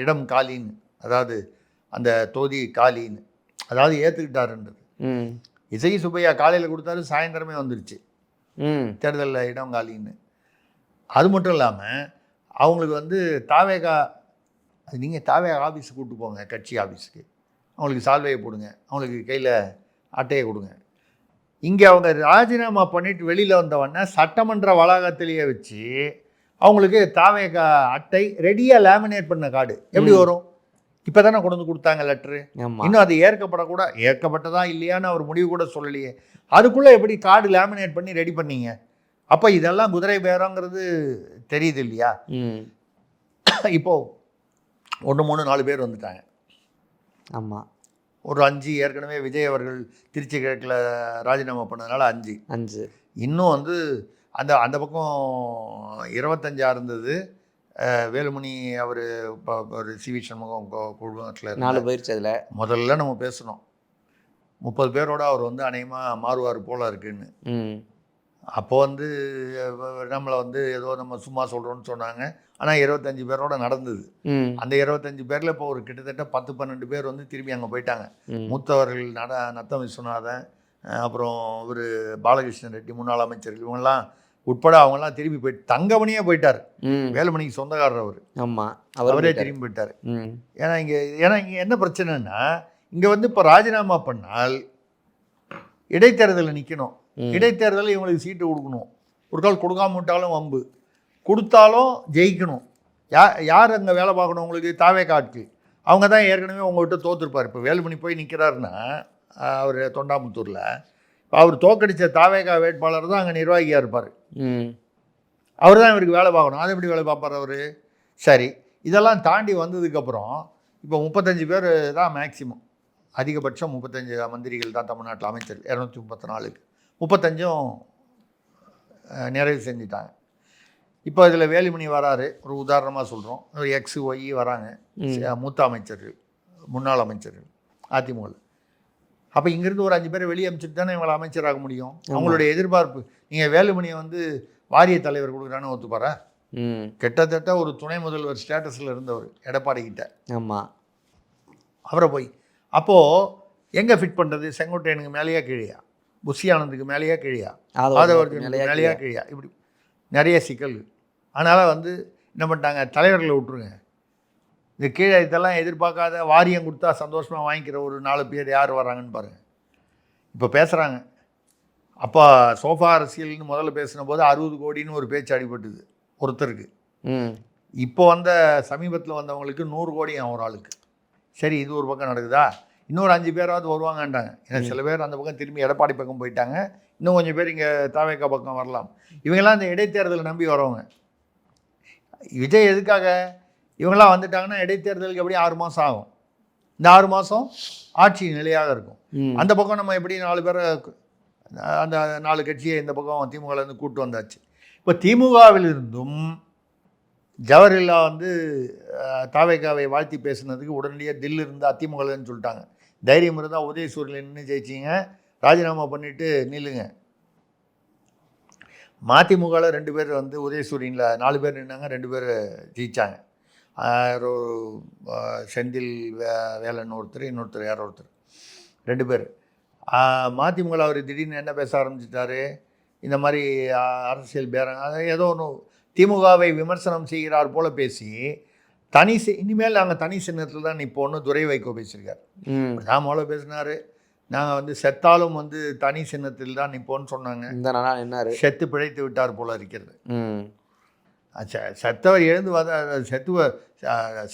S2: இடம் காலின்னு, அதாவது அந்த தொகுதி காலின்னு, அதாவது ஏற்றுக்கிட்டாருன்றது. இசகி சுப்பையா காலையில் கொடுத்தாரு, சாயந்தரமே வந்துருச்சு தேர்தலில் இடம் காலின்னு. அது மட்டும் இல்லாமல் அவங்களுக்கு வந்து தாவேகா அது நீங்கள் தாவே ஆஃபீஸுக்கு கூப்பிட்டு போங்க, கட்சி ஆஃபீஸுக்கு. அவங்களுக்கு சால்வையை போடுங்க, அவங்களுக்கு கையில் அட்டையை கொடுங்க. இங்கே அவங்க ராஜினாமா பண்ணிட்டு வெளியில் வந்தவொடனே சட்டமன்ற வளாகத்திலேயே வச்சு அவங்களுக்கு தாவே அட்டை ரெடியாக லேமினேட் பண்ண கார்டு எப்படி வரும்? இப்போ தானே கொண்டு வந்து கொடுத்தாங்க லெட்ரு. இன்னும் அது ஏற்கப்பட்டதா இல்லையான்னு அவர் முடிவு கூட சொல்லலையே. அதுக்குள்ளே எப்படி கார்டு லேமினேட் பண்ணி ரெடி பண்ணீங்க? அப்போ இதெல்லாம் குதிரை பேரங்கிறது தெரியுது இல்லையா? இப்போது 1 3 4 பேர் வந்துட்டாங்க.
S3: ஆமாம்,
S2: ஒரு 5 ஏற்கனவே விஜய் அவர்கள் திருச்சி கிழக்கில் ராஜினாமா பண்ணதுனால 5 இன்னும் வந்து அந்த பக்கம் 25 இருந்தது. வேலுமணி அவர் இப்போ ஒரு சிவி சண்முகம் குழுமத்தில்
S3: 4 போயிடுச்சு. அதில்
S2: முதல்ல நம்ம பேசணும் 30 பேரோட அவர் வந்து அநேகமாக மாறுவார் போல இருக்குன்னு. அப்போ வந்து நம்மளை வந்து ஏதோ நம்ம சும்மா சொல்கிறோன்னு சொன்னாங்க. ஆனால் 25 பேரோட நடந்தது. அந்த 25 பேரில் இப்போ ஒரு கிட்டத்தட்ட 10 12 பேர் வந்து திரும்பி அங்கே போயிட்டாங்க. மூத்தவர்கள் நத்தம் விஸ்வநாதன், அப்புறம் இவர் பாலகிருஷ்ணன் ரெட்டி, முன்னாள் அமைச்சர்கள், இவங்கெல்லாம் உட்பட அவங்கெல்லாம் திரும்பி போயிட்டு தங்கமணியே போயிட்டார். வேலுமணிக்கு சொந்தக்காரர் அவர்.
S3: ஆமாம்,
S2: அவரே திரும்பி போயிட்டார். ஏன்னா இங்கே என்ன பிரச்சனைன்னா, இங்கே வந்து இப்போ ராஜினாமா பண்ணால் இடைத்தேர்தலில் நிற்கணும். இடைத்தேர்தலில் இவங்களுக்கு சீட்டு கொடுக்கணும். ஒரு கால் கொடுக்காம விட்டாலும் வம்பு, கொடுத்தாலும் ஜெயிக்கணும். யார் அங்கே வேலை பார்க்கணும்? உங்களுக்கு தாவே காட்கு. அவங்க தான் ஏற்கனவே உங்கள்கிட்ட தோற்றுருப்பார். இப்போ வேலுமணி போய் நிற்கிறாருன்னா அவர் தொண்டாமுத்தூரில், இப்போ அவர் தோக்கடித்த தாவேகா வேட்பாளர் தான் அங்கே நிர்வாகியாக இருப்பார். அவர் தான் இவருக்கு வேலை பார்க்கணும். அதை எப்படி வேலை பார்ப்பார் அவர்? சரி, இதெல்லாம் தாண்டி வந்ததுக்கப்புறம் இப்போ 35 பேர் தான் மேக்சிமம், அதிகபட்சம் 35 மந்திரிகள் தான் தமிழ்நாட்டில் அமைச்சர். 234க்கு 35 நிறைவு செஞ்சிட்டாங்க. இப்போ இதில் வேலுமணி வராரு, ஒரு உதாரணமாக சொல்கிறோம். எக்ஸ் ஒய் வராங்க, மூத்த அமைச்சர்கள், முன்னாள் அமைச்சர்கள் அதிமுக. அப்போ இங்கேருந்து ஒரு 5 பேரை வெளியே அமைச்சிட்டு தானே இவங்களை அமைச்சராக முடியும். அவங்களுடைய எதிர்பார்ப்பு, நீங்கள் வேலுமணியை வந்து வாரிய தலைவர் கொடுக்குறான்னு ஒத்துப்பாரா? கிட்டத்தட்ட ஒரு துணை முதல்வர் ஸ்டேட்டஸில் இருந்தவர் எடப்பாடி கிட்ட.
S3: ஆமாம்,
S2: அவரை போய் அப்போது எங்கே ஃபிட் பண்ணுறது? செங்கோட்டையனுக்கு மேலேயா கீழையா? புஷி ஆனந்துக்கு மேலேயா கீழையா? ஆதவர்ஜனுக்கு மேலேயா கீழையா? இப்படி நிறைய சிக்கல்கள். அதனால் வந்து என்ன பண்ணிட்டாங்க, தலைவர்களை விட்டுருங்க. இந்த கீழே இதெல்லாம் எதிர்பார்க்காத வாரியம் கொடுத்தா சந்தோஷமாக வாங்கிக்கிற ஒரு 4 பேர் யார் வராங்கன்னு பாருங்கள். இப்போ பேசுகிறாங்க. அப்போ சோஃபா அரசியல்னு முதல்ல பேசின போது 60 கோடின்னு ஒரு பேச்சு அடிபட்டுது ஒருத்தருக்கு. இப்போ வந்த சமீபத்தில் வந்தவங்களுக்கு 100 கோடி ஒரு ஆளுக்கு. சரி, இது ஒரு பக்கம் நடக்குதா? இன்னொரு 5 பேராவது வருவாங்கன்றாங்க. ஏன்னா சில பேர் அந்த பக்கம் திரும்பி எடப்பாடி பக்கம் போயிட்டாங்க. இன்னும் கொஞ்சம் பேர் இங்கே தாவேக்கா பக்கம் வரலாம். இவங்கெல்லாம் இந்த இடைத்தேர்தலை நம்பி வரவங்க. விஜய் எதுக்காக? இவங்கெல்லாம் வந்துட்டாங்கன்னா இடைத்தேர்தலுக்கு எப்படி 6 மாதம் ஆகும். இந்த 6 மாதம் ஆட்சி நிலையாக இருக்கும். அந்த பக்கம் நம்ம எப்படி 4 பேரை, அந்த 4 கட்சியை இந்த பக்கம் திமுகலேருந்து கூப்பிட்டு வந்தாச்சு. இப்போ திமுகவிலிருந்தும் ஜவஹர்லா வந்து தாவேக்காவை வாழ்த்தி பேசுனதுக்கு உடனடியாக தில்லு இருந்து அதிமுகன்னு சொல்லிட்டாங்க. தைரியம் இருந்தால் உதயசூரியன் நின்று ஜெயிச்சிங்க, ராஜினாமா பண்ணிவிட்டு நில்லுங்க. மதிமுகவில் 2 பேர் வந்து உதயசூரியனில் 4 பேர் நின்னாங்க, 2 பேர் ஜெயித்தாங்க. செந்தில் வேலன் ஒருத்தர், இன்னொருத்தர் யாரோ ஒருத்தர், 2 பேர். மதிமுகவில் அவர் திடீர்னு என்ன பேச ஆரம்பிச்சிட்டாரு, இந்த மாதிரி அரசியல் பேரம், ஏதோ ஒன்று திமுகவை விமர்சனம் செய்கிறார் போல பேசி இனிமேல் நாங்கள் தனி சின்னத்தில் தான் நிற்போன்னு துரை வைகோ பேசியிருக்கார். நான் முதல்ல பேசினார், நாங்கள் வந்து செத்தாலும் வந்து தனி சின்னத்தில் தான் நிற்போன்னு சொன்னாங்க. செத்து பிழைத்து விட்டார் போல இருக்கிறது. செத்தவர் எழுந்து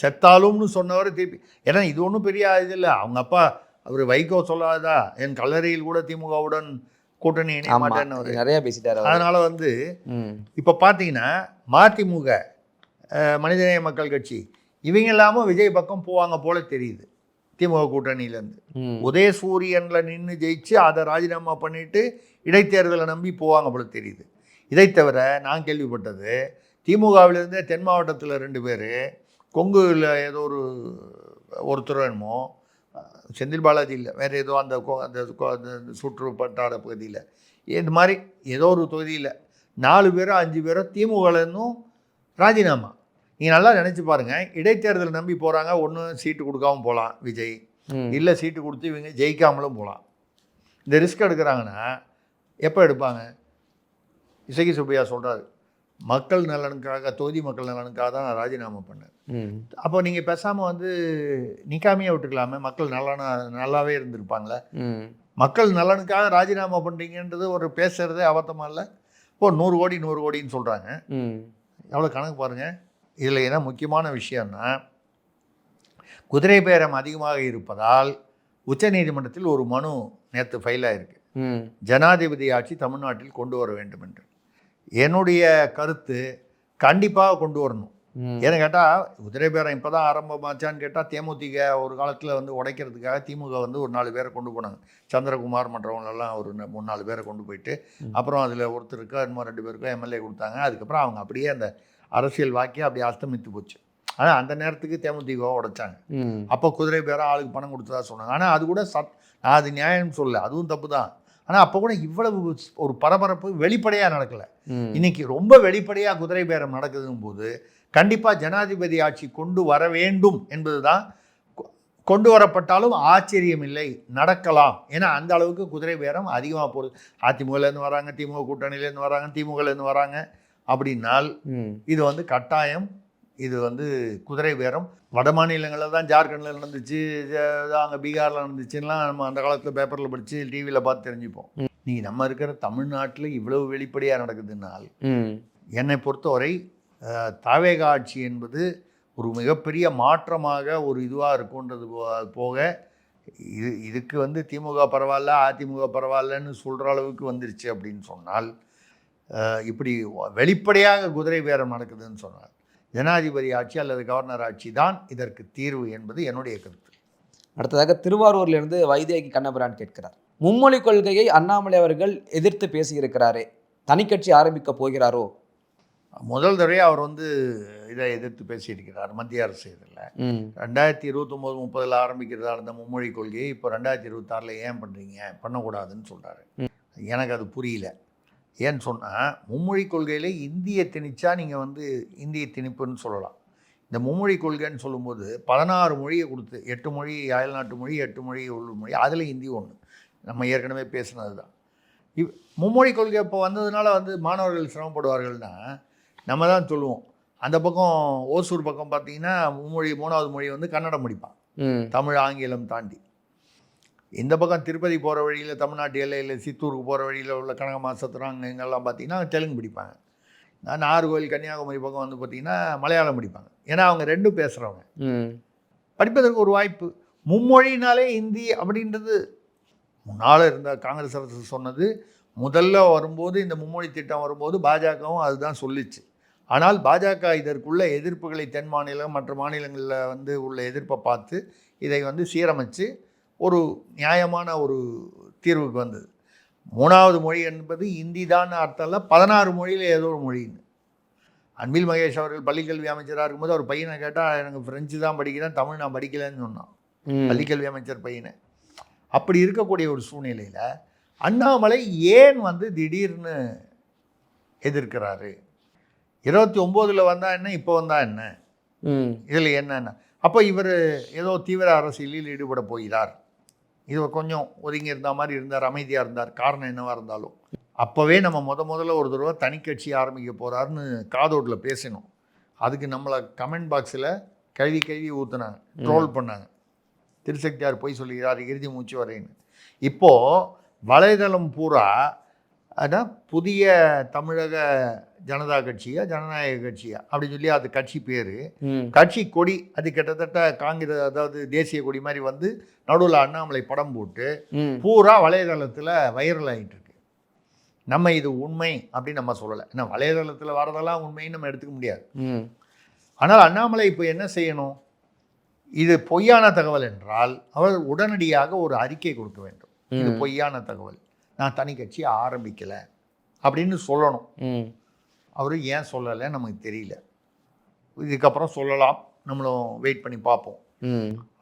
S2: செத்தாலும்னு சொன்னவர் திருப்பி, ஏன்னா இது ஒன்றும் பெரிய இது இல்லை. அவங்க அப்பா அவர் வைகோ சொல்லாததா, என் கல்லறையில் கூட திமுகவுடன் கூட்டணி இணைய மாட்டேன்னு
S3: நிறைய பேசிட்டார்.
S2: அதனால் வந்து இப்போ பார்த்தீங்கன்னா மதிமுக, மனிதநேய மக்கள் கட்சி, இவங்க இல்லாமல் விஜய் பக்கம் போவாங்க போல தெரியுது திமுக கூட்டணியிலேருந்து. உதயசூரியனில் நின்று ஜெயிச்சு அதை ராஜினாமா பண்ணிவிட்டு இடைத்தேர்தலை நம்பி போவாங்க போல தெரியுது. இதை தவிர நான் கேள்விப்பட்டது, திமுகவிலேருந்தே தென் மாவட்டத்தில் 2 பேர், கொங்குல ஏதோ ஒருத்தர் என்னமோ, செந்தில் பாலாஜி இல்லை, வேறு ஏதோ அந்த சுற்று வட்டார பகுதியில், இந்த மாதிரி ஏதோ ஒரு தொகுதியில் 4 பேரோ 5 பேரோ திமுகலேருந்தும் ராஜினாமா. நீங்கள் நல்லா நினச்சி பாருங்கள், இடைத்தேர்தல் நம்பி போகிறாங்க. ஒன்று சீட்டு கொடுக்காமல் போகலாம் விஜய், இல்லை சீட்டு கொடுத்து இவங்க ஜெயிக்காமலும் போகலாம். இந்த ரிஸ்க் எடுக்கிறாங்கன்னா எப்போ எடுப்பாங்க? இசக்கி சுப்பையா சொல்கிறாரு, மக்கள் நலனுக்காக, தொகுதி மக்கள் நலனுக்காக தான் நான் ராஜினாமா பண்ணேன். அப்போ நீங்கள் பேசாமல் வந்து நிக்காமையே விட்டுக்கலாமே, மக்கள் நல்லாவே இருந்திருப்பாங்களே. மக்கள் நலனுக்காக ராஜினாமா பண்ணுறீங்கன்றது ஒரு பேசுகிறதே அபத்தமாக இல்லை. இப்போ 100 கோடி 100 கோடின்னு சொல்கிறாங்க. எவ்வளோ கணக்கு பாருங்கள். இதில் என்ன முக்கியமான விஷயம்னா, குதிரை பேரம் அதிகமாக இருப்பதால் உச்சநீதிமன்றத்தில் ஒரு மனு நேற்று ஃபைல் ஆகிருக்கு. ஜனாதிபதி ஆட்சி தமிழ்நாட்டில் கொண்டு வர வேண்டும் என்று. என்னுடைய கருத்து கண்டிப்பாக கொண்டு வரணும். ஏன்னு கேட்டால் குதிரை பேரம் இப்போ தான் ஆரம்பமாச்சான்னு கேட்டால் தேமுதிக ஒரு காலத்தில் வந்து உடைக்கிறதுக்காக திமுக வந்து ஒரு 4 பேரை கொண்டு போனாங்க. சந்திரகுமார் மற்றவங்களெல்லாம் ஒரு 3-4 பேரை கொண்டு போயிட்டு அப்புறம் அதில் ஒருத்தருக்கு இன்னும் 2 பேருக்கும் எம்எல்ஏ கொடுத்தாங்க. அதுக்கப்புறம் அவங்க அப்படியே அந்த அரசியல் வாக்கி அப்படியே அஸ்தமித்து போச்சு. ஆனால் அந்த நேரத்துக்கு தேமுதிக உடைச்சாங்க. அப்போ குதிரை பேரம் ஆளுக்கு பணம் கொடுத்ததா சொன்னாங்க. ஆனால் அது கூட நான் அது நியாயம் சொல்ல, அதுவும் தப்பு தான். ஆனால் அப்போ கூட இவ்வளவு ஒரு பரபரப்பு வெளிப்படையாக நடக்கலை. இன்னைக்கு ரொம்ப வெளிப்படையாக குதிரை பேரம் நடக்குதுங்கும் போது கண்டிப்பாக ஜனாதிபதி ஆட்சி கொண்டு வர வேண்டும் என்பது தான். கொண்டு வரப்பட்டாலும் ஆச்சரியம் இல்லை, நடக்கலாம். ஏன்னா அந்த அளவுக்கு குதிரை பேரம் அதிகமாக போகுது. அதிமுகலேருந்து வராங்க, திமுக கூட்டணியிலேருந்து வராங்க, திமுகலேருந்து வராங்க. அப்படின்னால் இது வந்து கட்டாயம், இது வந்து குதிரை பேரம் வட மாநிலங்களில் தான், ஜார்க்கண்டில் நடந்துச்சு, அங்கே பீகாரில் நடந்துச்சுலாம் நம்ம அந்த காலத்தில் பேப்பரில் படித்து டிவியில் பார்த்து தெரிஞ்சுப்போம். நீங்கள் நம்ம இருக்கிற தமிழ்நாட்டில் இவ்வளவு வெளிப்படையாக நடக்குதுன்னால் என்னை பொறுத்தவரை தாவேக ஆட்சி என்பது ஒரு மிகப்பெரிய மாற்றமாக ஒரு இதுவாக இருக்குன்றது போக இதுக்கு வந்து திமுக பரவாயில்ல, அதிமுக பரவாயில்லன்னு சொல்கிற அளவுக்கு வந்துருச்சு அப்படின்னு சொன்னால், இப்படி வெளிப்படையாக குதிரை பேரம் நடக்குதுன்னு சொன்னால் ஜனாதிபதி ஆட்சி அல்லது கவர்னர் ஆட்சி தான் இதற்கு தீர்வு என்பது என்னுடைய கருத்து.
S3: அடுத்ததாக திருவாரூரிலிருந்து வைதேகி கண்ணபிரான் கேட்கிறார், மும்மொழி கொள்கையை அண்ணாமலை அவர்கள் எதிர்த்து பேசியிருக்கிறாரே, தனிக்கட்சி ஆரம்பிக்க போகிறாரோ?
S2: முதல் தடவை அவர் வந்து இதை எதிர்த்து பேசியிருக்கிறார் மத்திய அரசு. இதில் 2029-30 ஆரம்பிக்கிறதா இருந்த மும்மொழி கொள்கையை இப்போ 2026 ஏன் பண்ணுறீங்க, பண்ணக்கூடாதுன்னு சொல்கிறாரு. எனக்கு அது புரியல. ஏன்னு சொன்னால், மும்மொழி கொள்கையில் இந்தியை திணிச்சா நீங்கள் வந்து இந்திய திணிப்புன்னு சொல்லலாம். இந்த மும்மொழி கொள்கைன்னு சொல்லும்போது 16 மொழியை கொடுத்து 8 மொழி அயல்நாட்டு மொழி, 8 மொழி உள்ளூர் மொழி, அதில் ஹிந்தி ஒன்று. நம்ம ஏற்கனவே பேசுனது தான். மும்மொழி கொள்கை இப்போ வந்ததுனால வந்து மாணவர்கள் சிரமப்படுவார்கள்னா நம்ம தான் சொல்லுவோம். அந்த பக்கம் ஓசூர் பக்கம் பார்த்தீங்கன்னா மும்மொழி 3வது மொழி வந்து கன்னடம் படிப்பான், தமிழ் ஆங்கிலம் தாண்டி. இந்த பக்கம் திருப்பதி போகிற வழியில், தமிழ்நாட்டு எல்லையில் சித்தூருக்கு போகிற வழியில் உள்ள கனகமாசத்திரம் அங்கே இங்கெல்லாம் பார்த்தீங்கன்னா தெலுங்கு படிப்பாங்க. நாகர்கோவில் கன்னியாகுமரி பக்கம் வந்து பார்த்திங்கன்னா மலையாளம் படிப்பாங்க. ஏன்னா அவங்க ரெண்டும் பேசுகிறவங்க, படிப்பதற்கு ஒரு வாய்ப்பு. மும்மொழினாலே ஹிந்தி அப்படின்றது முன்னால் இருந்த காங்கிரஸ் அரசு சொன்னது. முதல்ல வரும்போது இந்த மும்மொழி திட்டம் வரும்போது பாஜகவும் அதுதான் சொல்லிச்சு. ஆனால் பாஜக இதற்குள்ள எதிர்ப்புகளை தென் மாநிலம் மற்ற மாநிலங்களில் வந்து உள்ள எதிர்ப்பை பார்த்து இதை வந்து சீரமைச்சு ஒரு நியாயமான ஒரு தீர்வுக்கு வந்தது. 3வது மொழி என்பது ஹிந்தி தான் அர்த்தம் இல்லை, 16 மொழியில் ஏதோ ஒரு மொழின்னு. அன்பில் மகேஷ் அவர்கள் பள்ளிக்கல்வி அமைச்சராக இருக்கும்போது அவர் பையனை கேட்டால் எனக்கு ஃப்ரெஞ்சு தான் படிக்கிறேன், தமிழ் நான் படிக்கலைன்னு சொன்னான், பள்ளிக்கல்வி அமைச்சர் பையனை. அப்படி இருக்கக்கூடிய ஒரு சூழ்நிலையில் அண்ணாமலை ஏன் வந்து திடீர்னு எதிர்க்கிறாரு? 29 வந்தால் என்ன, இப்போ வந்தால் என்ன, இதில் என்னென்ன? அப்போ இவர் ஏதோ தீவிர அரசியலில் ஈடுபட போகிறார். இது கொஞ்சம் ஒதுங்கி இருந்த மாதிரி இருந்தார், அமைதியாக இருந்தார். காரணம் என்னவாக இருந்தாலும் அப்போவே நம்ம முதல்ல ஒரு தடவை தனிக்கட்சி ஆரம்பிக்க போகிறாருன்னு காதோட்டில் பேசணும். அதுக்கு நம்மளை கமெண்ட் பாக்ஸில் கழுவி ஊற்றுனாங்க, ட்ரோல் பண்ணாங்க. திருசக்தியார் போய் சொல்லுகிறார் இறுதி மூச்சு வரைன்னு. இப்போது வலைதளம் பூரா அதான் புதிய தமிழக ஜனதா கட்சியா ஜனநாயக கட்சியா அப்படின்னு சொல்லி அது கட்சி பேர், கட்சி கொடி அது கிட்டத்தட்ட காங்கிரஸ், அதாவது தேசிய கொடி மாதிரி வந்து நடுவில் அண்ணாமலை படம் போட்டு பூரா வலைதளத்தில் வைரல் ஆகிட்டு இருக்கு. நம்ம இது உண்மை அப்படின்னு நம்ம சொல்லலை, ஏன்னா வலைதளத்தில் வரதெல்லாம் உண்மைன்னு நம்ம எடுத்துக்க முடியாது. ஆனால் அண்ணாமலை இப்போ என்ன செய்யணும்? இது பொய்யான தகவல் என்றால் அவர் உடனடியாக ஒரு அறிக்கை கொடுக்க வேண்டும். இது பொய்யான தகவல், நான் தனி கட்சி ஆரம்பிக்கலை அப்படின்னு சொல்லணும். அவர் ஏன் சொல்லலை நமக்கு தெரியல. இதுக்கப்புறம் சொல்லலாம், நம்மளும் வெயிட் பண்ணி பார்ப்போம்.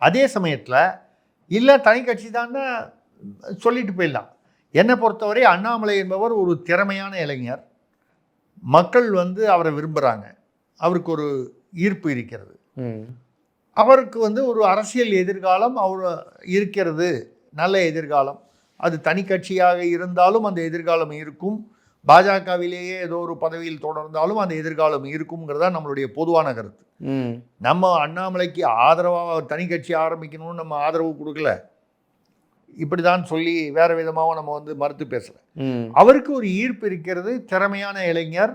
S2: அதே சமயத்தில் இல்லை தனி கட்சி தான் சொல்லிட்டு போயிடலாம். என்னை பொறுத்தவரை அண்ணாமலை என்பவர் ஒரு திறமையான இளைஞர். மக்கள் வந்து அவரை விரும்புகிறாங்க, அவருக்கு ஒரு ஈர்ப்பு இருக்கிறது, அவருக்கு வந்து ஒரு அரசியல் எதிர்காலம் அவர் இருக்கிறது, நல்ல எதிர்காலம். அது தனி கட்சியாக இருந்தாலும் அந்த எதிர்காலம் இருக்கும். பாஜகவிலேயே ஏதோ ஒரு பதவியில் தொடர்ந்தாலும் அந்த எதிர்காலம் இருக்குங்கிறதா நம்மளுடைய பொதுவான கருத்து. நம்ம அண்ணாமலைக்கு ஆதரவாக தனி கட்சி ஆரம்பிக்கணும்னு நம்ம ஆதரவு கொடுக்கல, இப்படிதான் சொல்லி வேற விதமாகவும் நம்ம வந்து மறுத்து பேசல. அவருக்கு ஒரு ஈர்ப்பு இருக்கிறது, திறமையான இளைஞர்,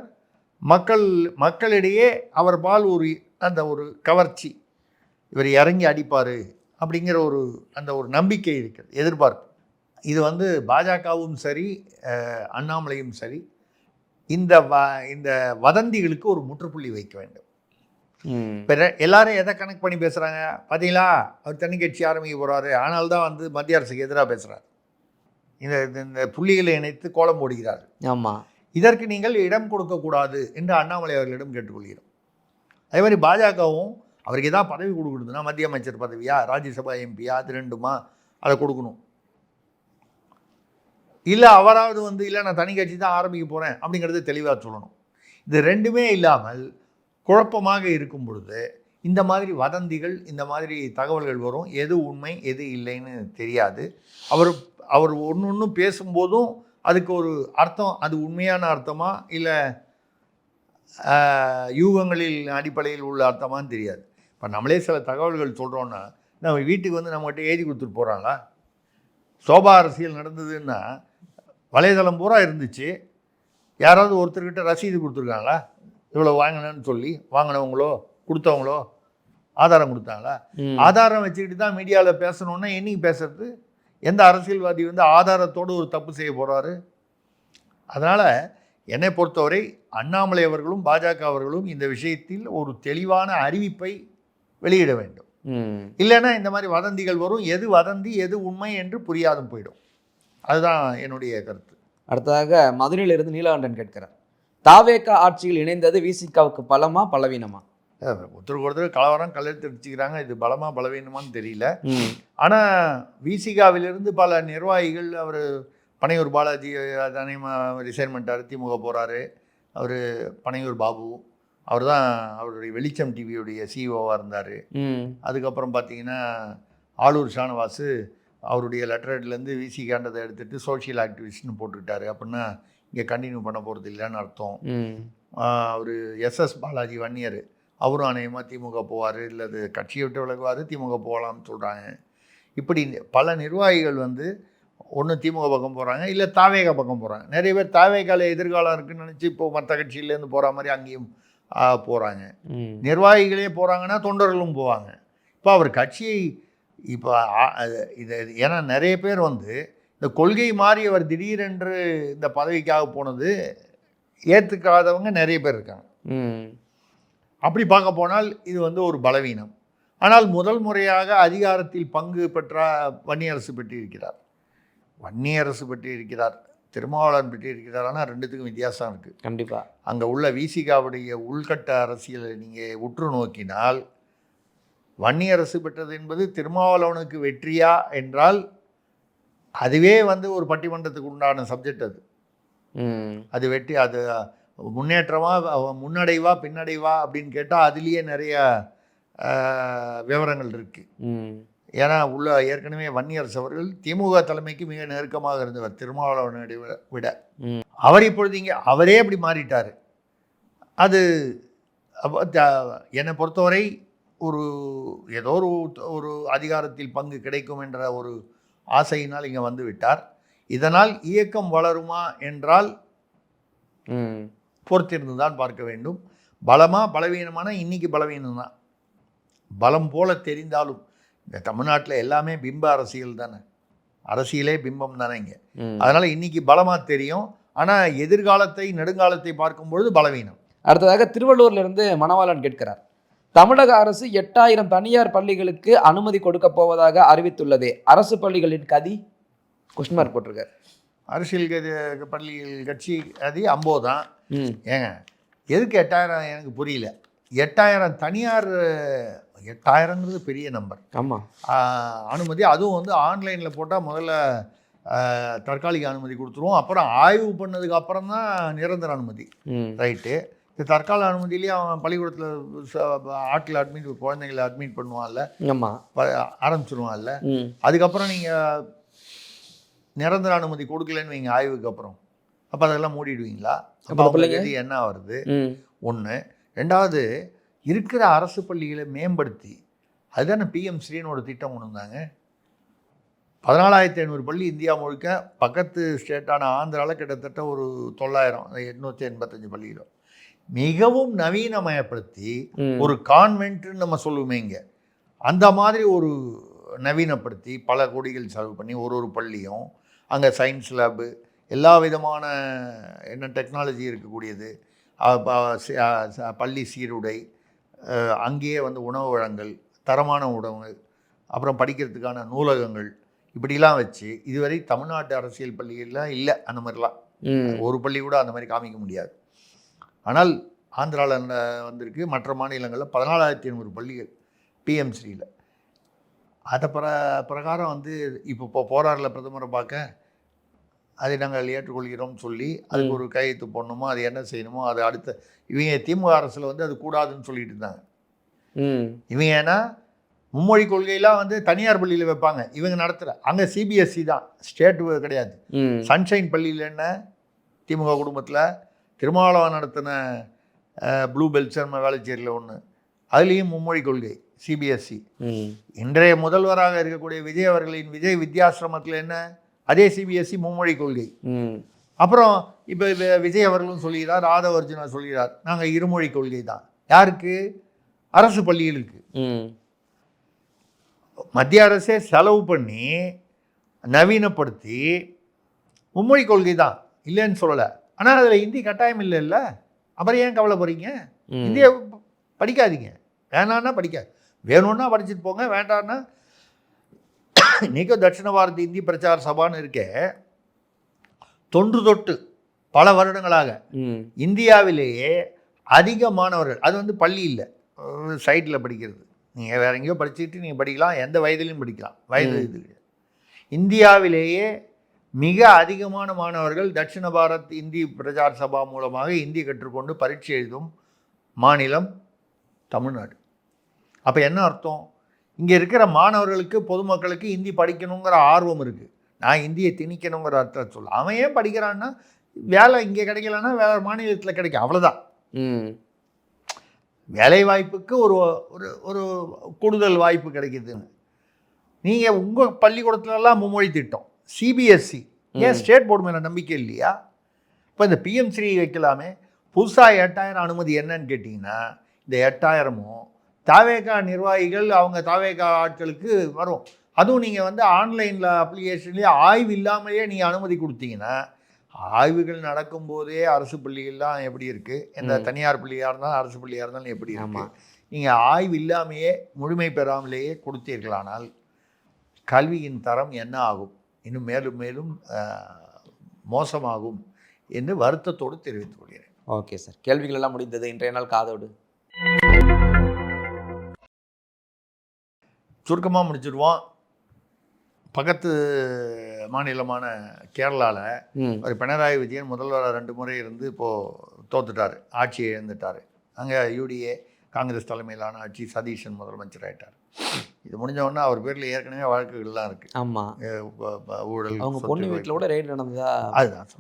S2: மக்களிடையே அவர் பால் அந்த ஒரு கவர்ச்சி, இவர் இறங்கி அடிப்பார் அப்படிங்கிற அந்த ஒரு நம்பிக்கை இருக்கிறது, எதிர்பார்ப்பு. இது வந்து பாஜகவும் சரி அண்ணாமலையும் சரி இந்த வதந்திகளுக்கு ஒரு முற்றுப்புள்ளி வைக்க வேண்டும். எல்லாரும் எதை கணக்கு பண்ணி பேசுகிறாங்க பார்த்தீங்களா, அவர் தனி கட்சி ஆரம்பிக்க போகிறாரு, ஆனால் தான் வந்து மத்திய அரசுக்கு எதிராக பேசுகிறார், இந்த புள்ளிகளை இணைத்து கோலம் போடுகிறார். ஆமாம், இதற்கு நீங்கள் இடம் கொடுக்கக்கூடாது என்று அண்ணாமலை அவர்களிடம் கேட்டுக்கொள்கிறோம். அதே மாதிரி பாஜகவும் அவருக்கு எதாவது பதவி கொடுக்குறதுன்னா மத்திய அமைச்சர் பதவியா, ராஜ்யசபா எம்பியா, அது ரெண்டுமா அதை கொடுக்கணும். இல்லை அவராவது வந்து இல்லை நான் தனி கட்சி தான் ஆரம்பிக்க போகிறேன் அப்படிங்கிறது தெளிவாக சொல்லணும். இது ரெண்டுமே இல்லாமல் குழப்பமாக இருக்கும் பொழுது இந்த மாதிரி வதந்திகள், இந்த மாதிரி தகவல்கள் வரும். எது உண்மை எது இல்லைன்னு தெரியாது. அவர் ஒன்று பேசும்போதும் அதுக்கு ஒரு அர்த்தம், அது உண்மையான அர்த்தமா இல்லை யூகங்களில் அடிப்படையில் உள்ள அர்த்தமானு தெரியாது. இப்போ நம்மளே சில தகவல்கள் சொல்கிறோன்னா நம்ம வீட்டுக்கு வந்து நம்மகிட்ட எழுதி கொடுத்துட்டு போகிறாங்களா? சோபா அரசியல் நடந்ததுன்னா வலைதளம் பூரா இருந்துச்சு, யாராவது ஒருத்தர்கிட்ட ரசீது கொடுத்துருக்காங்களா, இவ்வளோ வாங்கினேன்னு சொல்லி வாங்கினவங்களோ கொடுத்தவங்களோ ஆதாரம் கொடுத்தாங்களா? ஆதாரம் வச்சுக்கிட்டு தான் மீடியாவில் பேசணுன்னா என்னைக்கு பேசுறது? எந்த அரசியல்வாதி வந்து ஆதாரத்தோடு ஒரு தப்பு செய்ய போகிறாரு? அதனால் என்னை பொறுத்தவரை அண்ணாமலை அவர்களும் பாஜக அவர்களும் இந்த விஷயத்தில் ஒரு தெளிவான அறிவிப்பை வெளியிட வேண்டும். இல்லைன்னா இந்த மாதிரி வதந்திகள் வரும், எது வதந்தி எது உண்மை என்று புரியாதும் போயிடும். அதுதான் என்னுடைய கருத்து.
S3: அடுத்ததாக மதுரையிலிருந்து நீலகண்டன் கேட்கிறார், தாவேகா ஆட்சியில் இணைந்தது விசிகாவுக்கு பலமா பலவீனமா?
S2: ஒருத்தருக்கு ஒருத்தர் கலவரம் கல்லெடுத்து அடிச்சுக்கிறாங்க, இது பலமா பலவீனமான்னு தெரியல. ஆனால் விசிகாவிலிருந்து பல நிர்வாகிகள், அவர் பனையூர் பாலாஜி தானே ரிசைன்மெண்ட் திமுக போகிறாரு, அவர் பனையூர் பாபு, அவர் தான் அவருடைய வெளிச்சம் டிவியுடைய சிஇஓவாக இருந்தார். அதுக்கப்புறம் பார்த்தீங்கன்னா ஆளூர் ஷானவாசு அவருடைய லெட்டர்லேருந்து விசிகாண்டதை எடுத்துகிட்டு சோஷியல் ஆக்டிவிஸ்ட்னு போட்டுக்கிட்டாரு. அப்படின்னா இங்கே கண்டினியூ பண்ண போகிறது இல்லைன்னு அர்த்தம். அவர் எஸ்எஸ் பாலாஜி வன்னியர், அவரும் அநேகமாக திமுக போவார், இல்லை அது கட்சியை விட்டு விலகுவார், திமுக போகலாம்னு சொல்கிறாங்க. இப்படி பல நிர்வாகிகள் வந்து ஒன்று திமுக பக்கம் போகிறாங்க, இல்லை தாவேகா பக்கம் போகிறாங்க. நிறைய பேர் தாவேகால எதிர்காலம் இருக்குன்னு நினச்சி இப்போது மற்ற கட்சியிலேருந்து போகிற மாதிரி அங்கேயும் போகிறாங்க. நிர்வாகிகளே போகிறாங்கன்னா தொண்டர்களும் போவாங்க. இப்போ அவர் கட்சியை இப்போ இது ஏன்னா நிறைய பேர் வந்து இந்த கொள்கை மாறி அவர் திடீரென்று இந்த பதவிக்காக போனது ஏற்றுக்காதவங்க நிறைய பேர் இருக்காங்க. அப்படி பார்க்க போனால் இது வந்து ஒரு பலவீனம். ஆனால் முதல் முறையாக அதிகாரத்தில் பங்கு பெற்ற வன்னியரசு பெற்றிருக்கிறார், திருமாவளவன் பெற்றிருக்கிறார். ஆனால் ரெண்டுத்துக்கும் வித்தியாசம் இருக்குது. கண்டிப்பாக அங்கே உள்ள விசிகாவுடைய உள்கட்ட அரசியலை நீங்கள் உற்று நோக்கினால் வன்னியரசு பெற்றது என்பது திருமாவளவனுக்கு வெற்றியா என்றால் அதுவே வந்து ஒரு பட்டிமன்றத்துக்கு உண்டான சப்ஜெக்ட். அது வெற்றி, அது முன்னேற்றமா முன்னடைவா பின்னடைவா அப்படின்னு கேட்டால் அதுலேயே நிறைய விவரங்கள் இருக்குது. ஏன்னா உள்ள ஏற்கனவே வன்னியரசு அவர்கள் திமுக தலைமைக்கு மிக நெருக்கமாக இருந்தவர் திருமாவளவனை விட. அவர் இப்பொழுது இங்கே அவரே அப்படி மாறிட்டார். அது என்னை பொறுத்தவரை ஏதோ ஒரு அதிகாரத்தில் பங்கு கிடைக்கும் என்ற ஒரு ஆசையினால் இங்கே வந்து விட்டார். இதனால் இயக்கம் வளருமா என்றால் பொறுத்திருந்து தான் பார்க்க வேண்டும். பலமா பலவீனமான இன்னைக்கு பலவீனம் தான். பலம் போல தெரிந்தாலும் இந்த தமிழ்நாட்டில் எல்லாமே பிம்ப அரசியல் தானே, அரசியலே பிம்பம் தானே இங்கே. அதனால் இன்னைக்கு பலமாக தெரியும், ஆனால் எதிர்காலத்தை நெடுங்காலத்தை பார்க்கும்பொழுது பலவீனம்.
S3: அடுத்ததாக திருவள்ளூர்லேருந்து மணவாளன் கேட்கிறார், தமிழக அரசு 8000 தனியார் பள்ளிகளுக்கு அனுமதி கொடுக்க போவதாக அறிவித்துள்ளதே, அரசு பள்ளிகளின் கதி கொஸ்டின் போட்டிருக்காரு.
S2: அரசியல் பள்ளிகள் கட்சி கதி அம்போ தான். ஏங்க எதுக்கு 8000? எனக்கு புரியல. 8000 தனியார், 8000ங்கிறது பெரிய நம்பர். ஆமாம், அனுமதி, அதுவும் வந்து ஆன்லைனில் போட்டால் முதல்ல தற்காலிக அனுமதி கொடுத்துருவோம், அப்புறம் ஆய்வு பண்ணதுக்கு அப்புறம் தான் நிரந்தர அனுமதி. ரைட்டு. இந்த தற்கால அனுமதியிலேயே அவன் பள்ளிக்கூடத்தில் ஆட்டில் குழந்தைங்களை அட்மிட் பண்ணுவான்ல, ஆரம்பிச்சிருவான்ல, அதுக்கப்புறம் நீங்கள் நிரந்தர அனுமதி கொடுக்கலன்னு வைங்க ஆய்வுக்கு அப்புறம், அப்போ அதெல்லாம் மூடிடுவீங்களா? அப்போ
S3: அந்த
S2: அவங்க
S3: பிள்ளைங்க
S2: கதி என்ன வருது?
S3: ம்
S2: ஒன்று. ரெண்டாவது, இருக்கிற அரசு பள்ளிகளை மேம்படுத்தி அதுதானே பிஎம்ஸ்ரீன்னு ஒரு திட்டம் கொண்டு வந்தாங்க. 14,500 பள்ளி இந்தியா முழுக்க, பக்கத்து ஸ்டேட்டான ஆந்திராவில் கிட்டத்தட்ட ஒரு 900, 885 பள்ளிகள் மிகவும் நவீனமயப்படுத்தி ஒரு கான்வென்ட்னு நம்ம சொல்லுவோமே இங்கே, அந்த மாதிரி ஒரு நவீனப்படுத்தி பல கோடிகள் செலவு பண்ணி ஒரு பள்ளியும் அங்கே சயின்ஸ் லேபு, எல்லா விதமான என்ன டெக்னாலஜி இருக்கக்கூடியது, பள்ளி சீருடை, அங்கேயே வந்து உணவு வழங்கல், தரமான உணவு, அப்புறம் படிக்கிறதுக்கான நூலகங்கள், இப்படிலாம் வச்சு இதுவரை தமிழ்நாட்டு அரசியல் பள்ளிகள்லாம் இல்லை. அந்த மாதிரிலாம் ஒரு பள்ளி கூட அந்த மாதிரி காமிக்க முடியாது. ஆனால் ஆந்திராவில் வந்திருக்கு. மற்ற மாநிலங்களில் 14,500 பள்ளிகள் பிஎம்ஸ்ரீயில். அதை பிரகாரம் வந்து இப்போ போகிறார்ல பிரதமரை பார்க்க, அதை நாங்கள் ஏற்றுக்கொள்கிறோம்னு சொல்லி அதுக்கு ஒரு கையெழுத்து போடணுமோ, அது என்ன செய்யணுமோ, அது அடுத்த இவங்க திமுக அரசில் வந்து அது கூடாதுன்னு சொல்லிட்டு இருந்தாங்க. இவங்க ஏன்னா மும்மொழி கொள்கையெல்லாம் வந்து தனியார் பள்ளியில் வைப்பாங்க, இவங்க நடத்துகிற அங்கே சிபிஎஸ்சி தான், ஸ்டேட்டு கிடையாது. சன்ஷைன் பள்ளியில் என்ன திமுக குடும்பத்தில் திருமாவளவன் நடத்தின ப்ளூ பெல்ட் வேளச்சேரியில் ஒன்று, அதுலேயும் மும்மொழி கொள்கை சிபிஎஸ்சி. இன்றைய முதல்வராக இருக்கக்கூடிய விஜய் அவர்களின் விஜய் வித்யாசிரமத்தில் என்ன, அதே சிபிஎஸ்சி மும்மொழி கொள்கை. அப்புறம் இப்போ விஜய் அவர்களும் சொல்கிறார், ராதவ அர்ஜுனா சொல்கிறார், நாங்கள் இருமொழி கொள்கை தான். யாருக்கு? அரசு பள்ளிகளுக்கு. மத்திய அரசே செலவு பண்ணி நவீனப்படுத்தி மும்மொழி கொள்கை தான், இல்லைன்னு சொல்லலை. ஆனால் அதில் ஹிந்தி கட்டாயம் இல்லைல்ல, அப்புறம் ஏன் கவலைப்படுறீங்க? ஹிந்தியை படிக்காதீங்க, வேணான்னா படிக்காது, வேணும்னா படிச்சுட்டு போங்க, வேண்டான்னா. இன்றைக்கும் தட்சிண பாரதி இந்தி பிரச்சார சபான்னு இருக்கே, தொன்று தொட்டு பல வருடங்களாக இந்தியாவிலேயே அதிக மாணவர்கள், அது வந்து பள்ளி இல்லை, சைட்டில் படிக்கிறது, நீங்கள் வேற எங்கேயோ படிச்சுட்டு நீங்கள் படிக்கலாம், எந்த வயதிலையும் படிக்கலாம், வயது இது. இந்தியாவிலேயே மிக அதிகமான மாணவர்கள் தட்சிண பாரத் இந்தி பிரச்சார சபா மூலமாக இந்தி கற்றுக்கொண்டு பரீட்சை எழுதும் மாநிலம் தமிழ்நாடு. அப்போ என்ன அர்த்தம்? இங்கே இருக்கிற மாணவர்களுக்கு, பொதுமக்களுக்கு இந்தி படிக்கணுங்கிற ஆர்வம் இருக்குது. நான் இந்தியை திணிக்கணுங்கிற அர்த்தம் சொல்ல. அவன் ஏன் படிக்கிறான்னா, வேலை இங்கே கிடைக்கலன்னா வேறு மாநிலத்தில் கிடைக்கும், அவ்வளோதான். வேலை வாய்ப்புக்கு ஒரு ஒரு கூடுதல் வாய்ப்பு கிடைக்குதுன்னு. நீங்கள் உங்கள் பள்ளிக்கூடத்துலலாம் மும்மொழி திட்டம், சிபிஎஸ்சி, ஏன் ஸ்டேட் போர்டு மேலே நம்பிக்கை இல்லையா? இப்போ இந்த பிஎம்ஸ்ரீ வைக்கலாமே. புதுசாக 8,000 அனுமதி என்னன்னு கேட்டிங்கன்னா, இந்த 8,000மும் தாவேகா நிர்வாகிகள், அவங்க தாவேகா ஆட்களுக்கு வரும். அதுவும் நீங்கள் வந்து ஆன்லைனில் அப்ளிகேஷன்லேயே ஆய்வு இல்லாமலேயே நீங்கள் அனுமதி கொடுத்தீங்கன்னா, ஆய்வுகள் நடக்கும்போதே அரசு பள்ளிகள்லாம் எப்படி இருக்குது, எந்த தனியார் பள்ளியாக இருந்தாலும் அரசு பள்ளியாக இருந்தாலும் எப்படி இருக்கு, நீங்கள் ஆய்வு இல்லாமையே முழுமை பெறாமலேயே கொடுத்தீர்களானால் கல்வியின் தரம் என்ன ஆகும், இன்னும் மேலும் மேலும் மோசமாகும் என்று வருத்தத்தோடு தெரிவித்துக் கொள்கிறேன்.
S3: ஓகே சார், கேள்விகள் எல்லாம் முடிந்தது. இன்றைய நாள் காதோடு
S2: சுருக்கமாக முடிச்சிடுவோம். பக்கத்து மாநிலமான கேரளாவில் ஒரு பினராயி விஜயன் முதல்வராக 2 முறை இருந்து இப்போது தோத்துட்டார், ஆட்சியை இழந்துட்டார். அங்கே யூடிஏ காங்கிரஸ் தலைமையிலான ஆட்சி, சதீஷன் முதலமைச்சர் ஆகிட்டார். இது முடிஞ்சவொடனே அவர் பேரில் ஏற்கனவே வழக்குகள்லாம் இருக்குது. ஆமாம், ஊழல்,
S3: அவங்க பொண்ணு வீட்டில் கூட ரெய்டு நடந்ததா?
S2: அதுதான்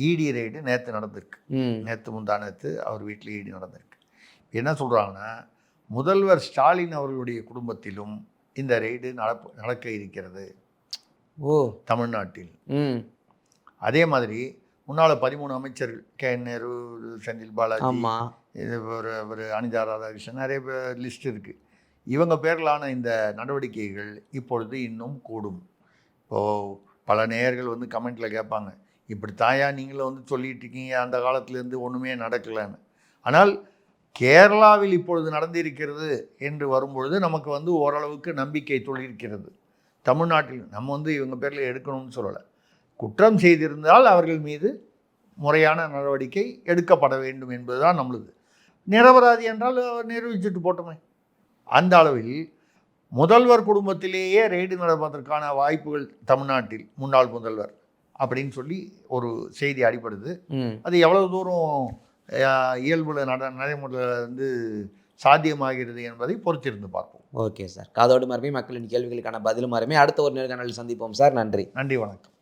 S2: இடி ரெய்டு நேற்று நடந்திருக்கு. நேற்று முந்தானத்து அவர் வீட்டில் இடி நடந்திருக்கு. என்ன சொல்கிறாங்கன்னா, முதல்வர் ஸ்டாலின் அவர்களுடைய குடும்பத்திலும் இந்த ரெய்டு நடக்க இருக்கிறது தமிழ்நாட்டில். அதே மாதிரி முன்னாள் 13 அமைச்சர்கள், கே நேரு, செந்தில் பாலாஜி, இது ஒரு அனிதா ராதாகிருஷ்ணன், நிறைய பேர் லிஸ்ட் இருக்குது. இவங்க பேர்களான இந்த நடவடிக்கைகள் இப்பொழுது இன்னும் கூடும். இப்போது பல நேயர்கள் வந்து கமெண்ட்டில் கேட்பாங்க, இப்படி தாயா நீங்களும் வந்து சொல்லிட்டு இருக்கீங்க, அந்த காலத்துலேருந்து ஒன்றுமே நடக்கலைன்னு. ஆனால் கேரளாவில் இப்பொழுது நடந்திருக்கிறது என்று வரும்பொழுது நமக்கு வந்து ஓரளவுக்கு நம்பிக்கை தொழிற்கிறது. தமிழ்நாட்டில் நம்ம வந்து இவங்க பேரில் எடுக்கணும்னு சொல்லலை. குற்றம் செய்திருந்தால் அவர்கள் மீது முறையான நடவடிக்கை எடுக்கப்பட வேண்டும் என்பதுதான் நம்மளுது. நிரபராதி என்றால் நிரூபிச்சுட்டு போட்டோமே. அந்த அளவில் முதல்வர் குடும்பத்திலேயே ரெய்டு நடப்பதற்கான வாய்ப்புகள் தமிழ்நாட்டில் முன்னாள் முதல்வர் அப்படின்னு சொல்லி ஒரு செய்தி அடிபடுது. அது எவ்வளவு தூரம் இயல்புல நடைமுறையில் வந்து சாத்தியமாகிறது என்பதை பொறுத்திருந்து பார்ப்போம்.
S3: ஓகே சார், காதோடு மரமே மக்களின் கேள்விகளுக்கான பதிலும் மரமே. அடுத்த ஒரு நேர்காணலில் சந்திப்போம் சார். நன்றி.
S2: நன்றி, வணக்கம்.